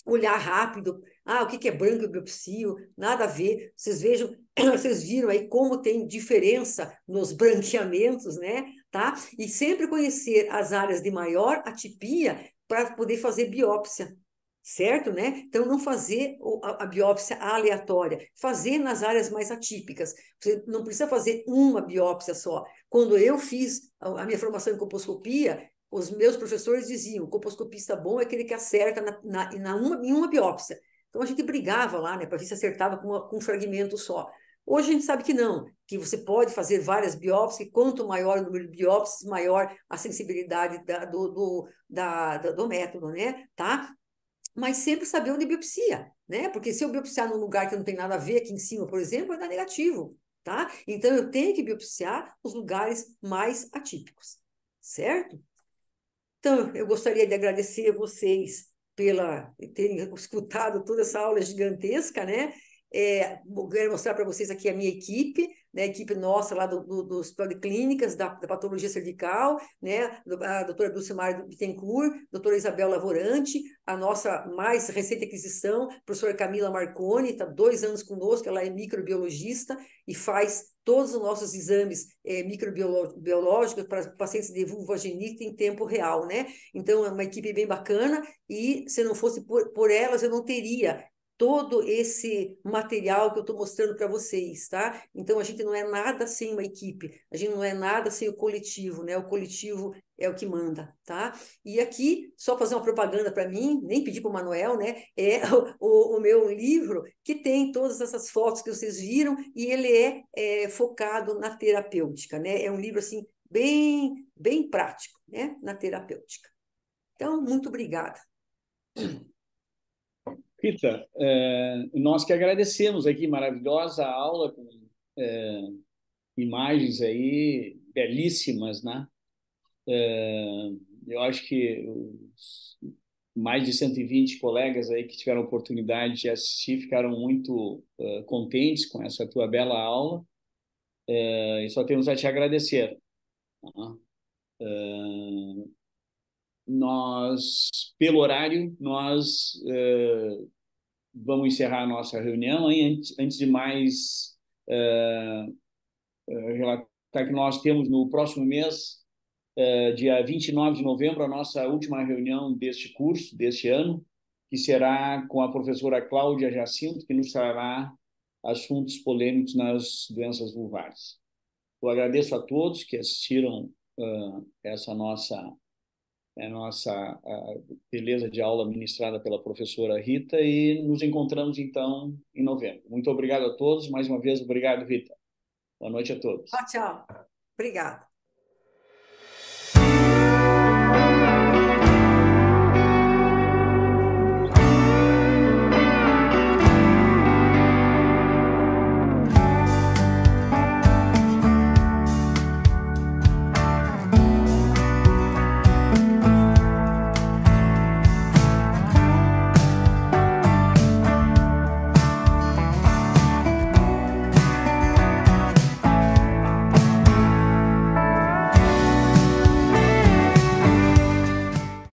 S2: olhar rápido, o que é branco e biopsio, nada a ver. Vocês vejam, vocês viram aí como tem diferença nos branqueamentos, né? Tá? E sempre conhecer as áreas de maior atipia para poder fazer biópsia, certo, né? Então, não fazer a biópsia aleatória, fazer nas áreas mais atípicas. Você não precisa fazer uma biópsia só. Quando eu fiz a minha formação em colposcopia, os meus professores diziam, o colposcopista bom é aquele que acerta em uma biópsia. Então, a gente brigava lá, né, para ver se acertava com um fragmento só. Hoje a gente sabe que não, que você pode fazer várias biópsias, e quanto maior o número de biópsias, maior a sensibilidade do método, né? Tá? Mas sempre saber onde biopsia, né? Porque se eu biopsiar num lugar que não tem nada a ver, aqui em cima, por exemplo, vai dar negativo, tá? Então, eu tenho que biopsiar os lugares mais atípicos, certo? Então, eu gostaria de agradecer a vocês pela terem escutado toda essa aula gigantesca, né? Quero mostrar para vocês aqui a minha equipe, né? A equipe nossa lá do Hospital de Clínicas, da Patologia Cervical, né? A doutora Dulcimar Bittencourt, a doutora Isabel Lavorante, a nossa mais recente aquisição, a professora Camila Marconi, está 2 anos conosco, ela é microbiologista e faz todos os nossos exames microbiológicos para pacientes de vulvovaginite em tempo real, né? Então, é uma equipe bem bacana e se não fosse por elas, eu não teria todo esse material que eu estou mostrando para vocês, tá? Então, a gente não é nada sem uma equipe, a gente não é nada sem o coletivo, né? O coletivo é o que manda, tá? E aqui, só fazer uma propaganda para mim, nem pedir para o Manuel, né? É o meu livro, que tem todas essas fotos que vocês viram, e ele é focado na terapêutica, né? É um livro, assim, bem prático, né? Na terapêutica. Então, muito obrigada.
S1: Rita, nós que agradecemos aqui, maravilhosa aula, com imagens aí belíssimas, né? Eu acho que os mais de 120 colegas aí que tiveram oportunidade de assistir ficaram muito contentes com essa tua bela aula, e só temos a te agradecer. Tá? Nós, pelo horário, nós vamos encerrar a nossa reunião. Antes de mais, relatar que nós temos no próximo mês, dia 29 de novembro, a nossa última reunião deste curso, deste ano, que será com a professora Cláudia Jacinto, que nos trará assuntos polêmicos nas doenças vulvares. Eu agradeço a todos que assistiram essa nossa beleza de aula ministrada pela professora Rita e nos encontramos, então, em novembro. Muito obrigado a todos. Mais uma vez, obrigado, Rita. Boa noite a todos.
S2: Tchau. Obrigada.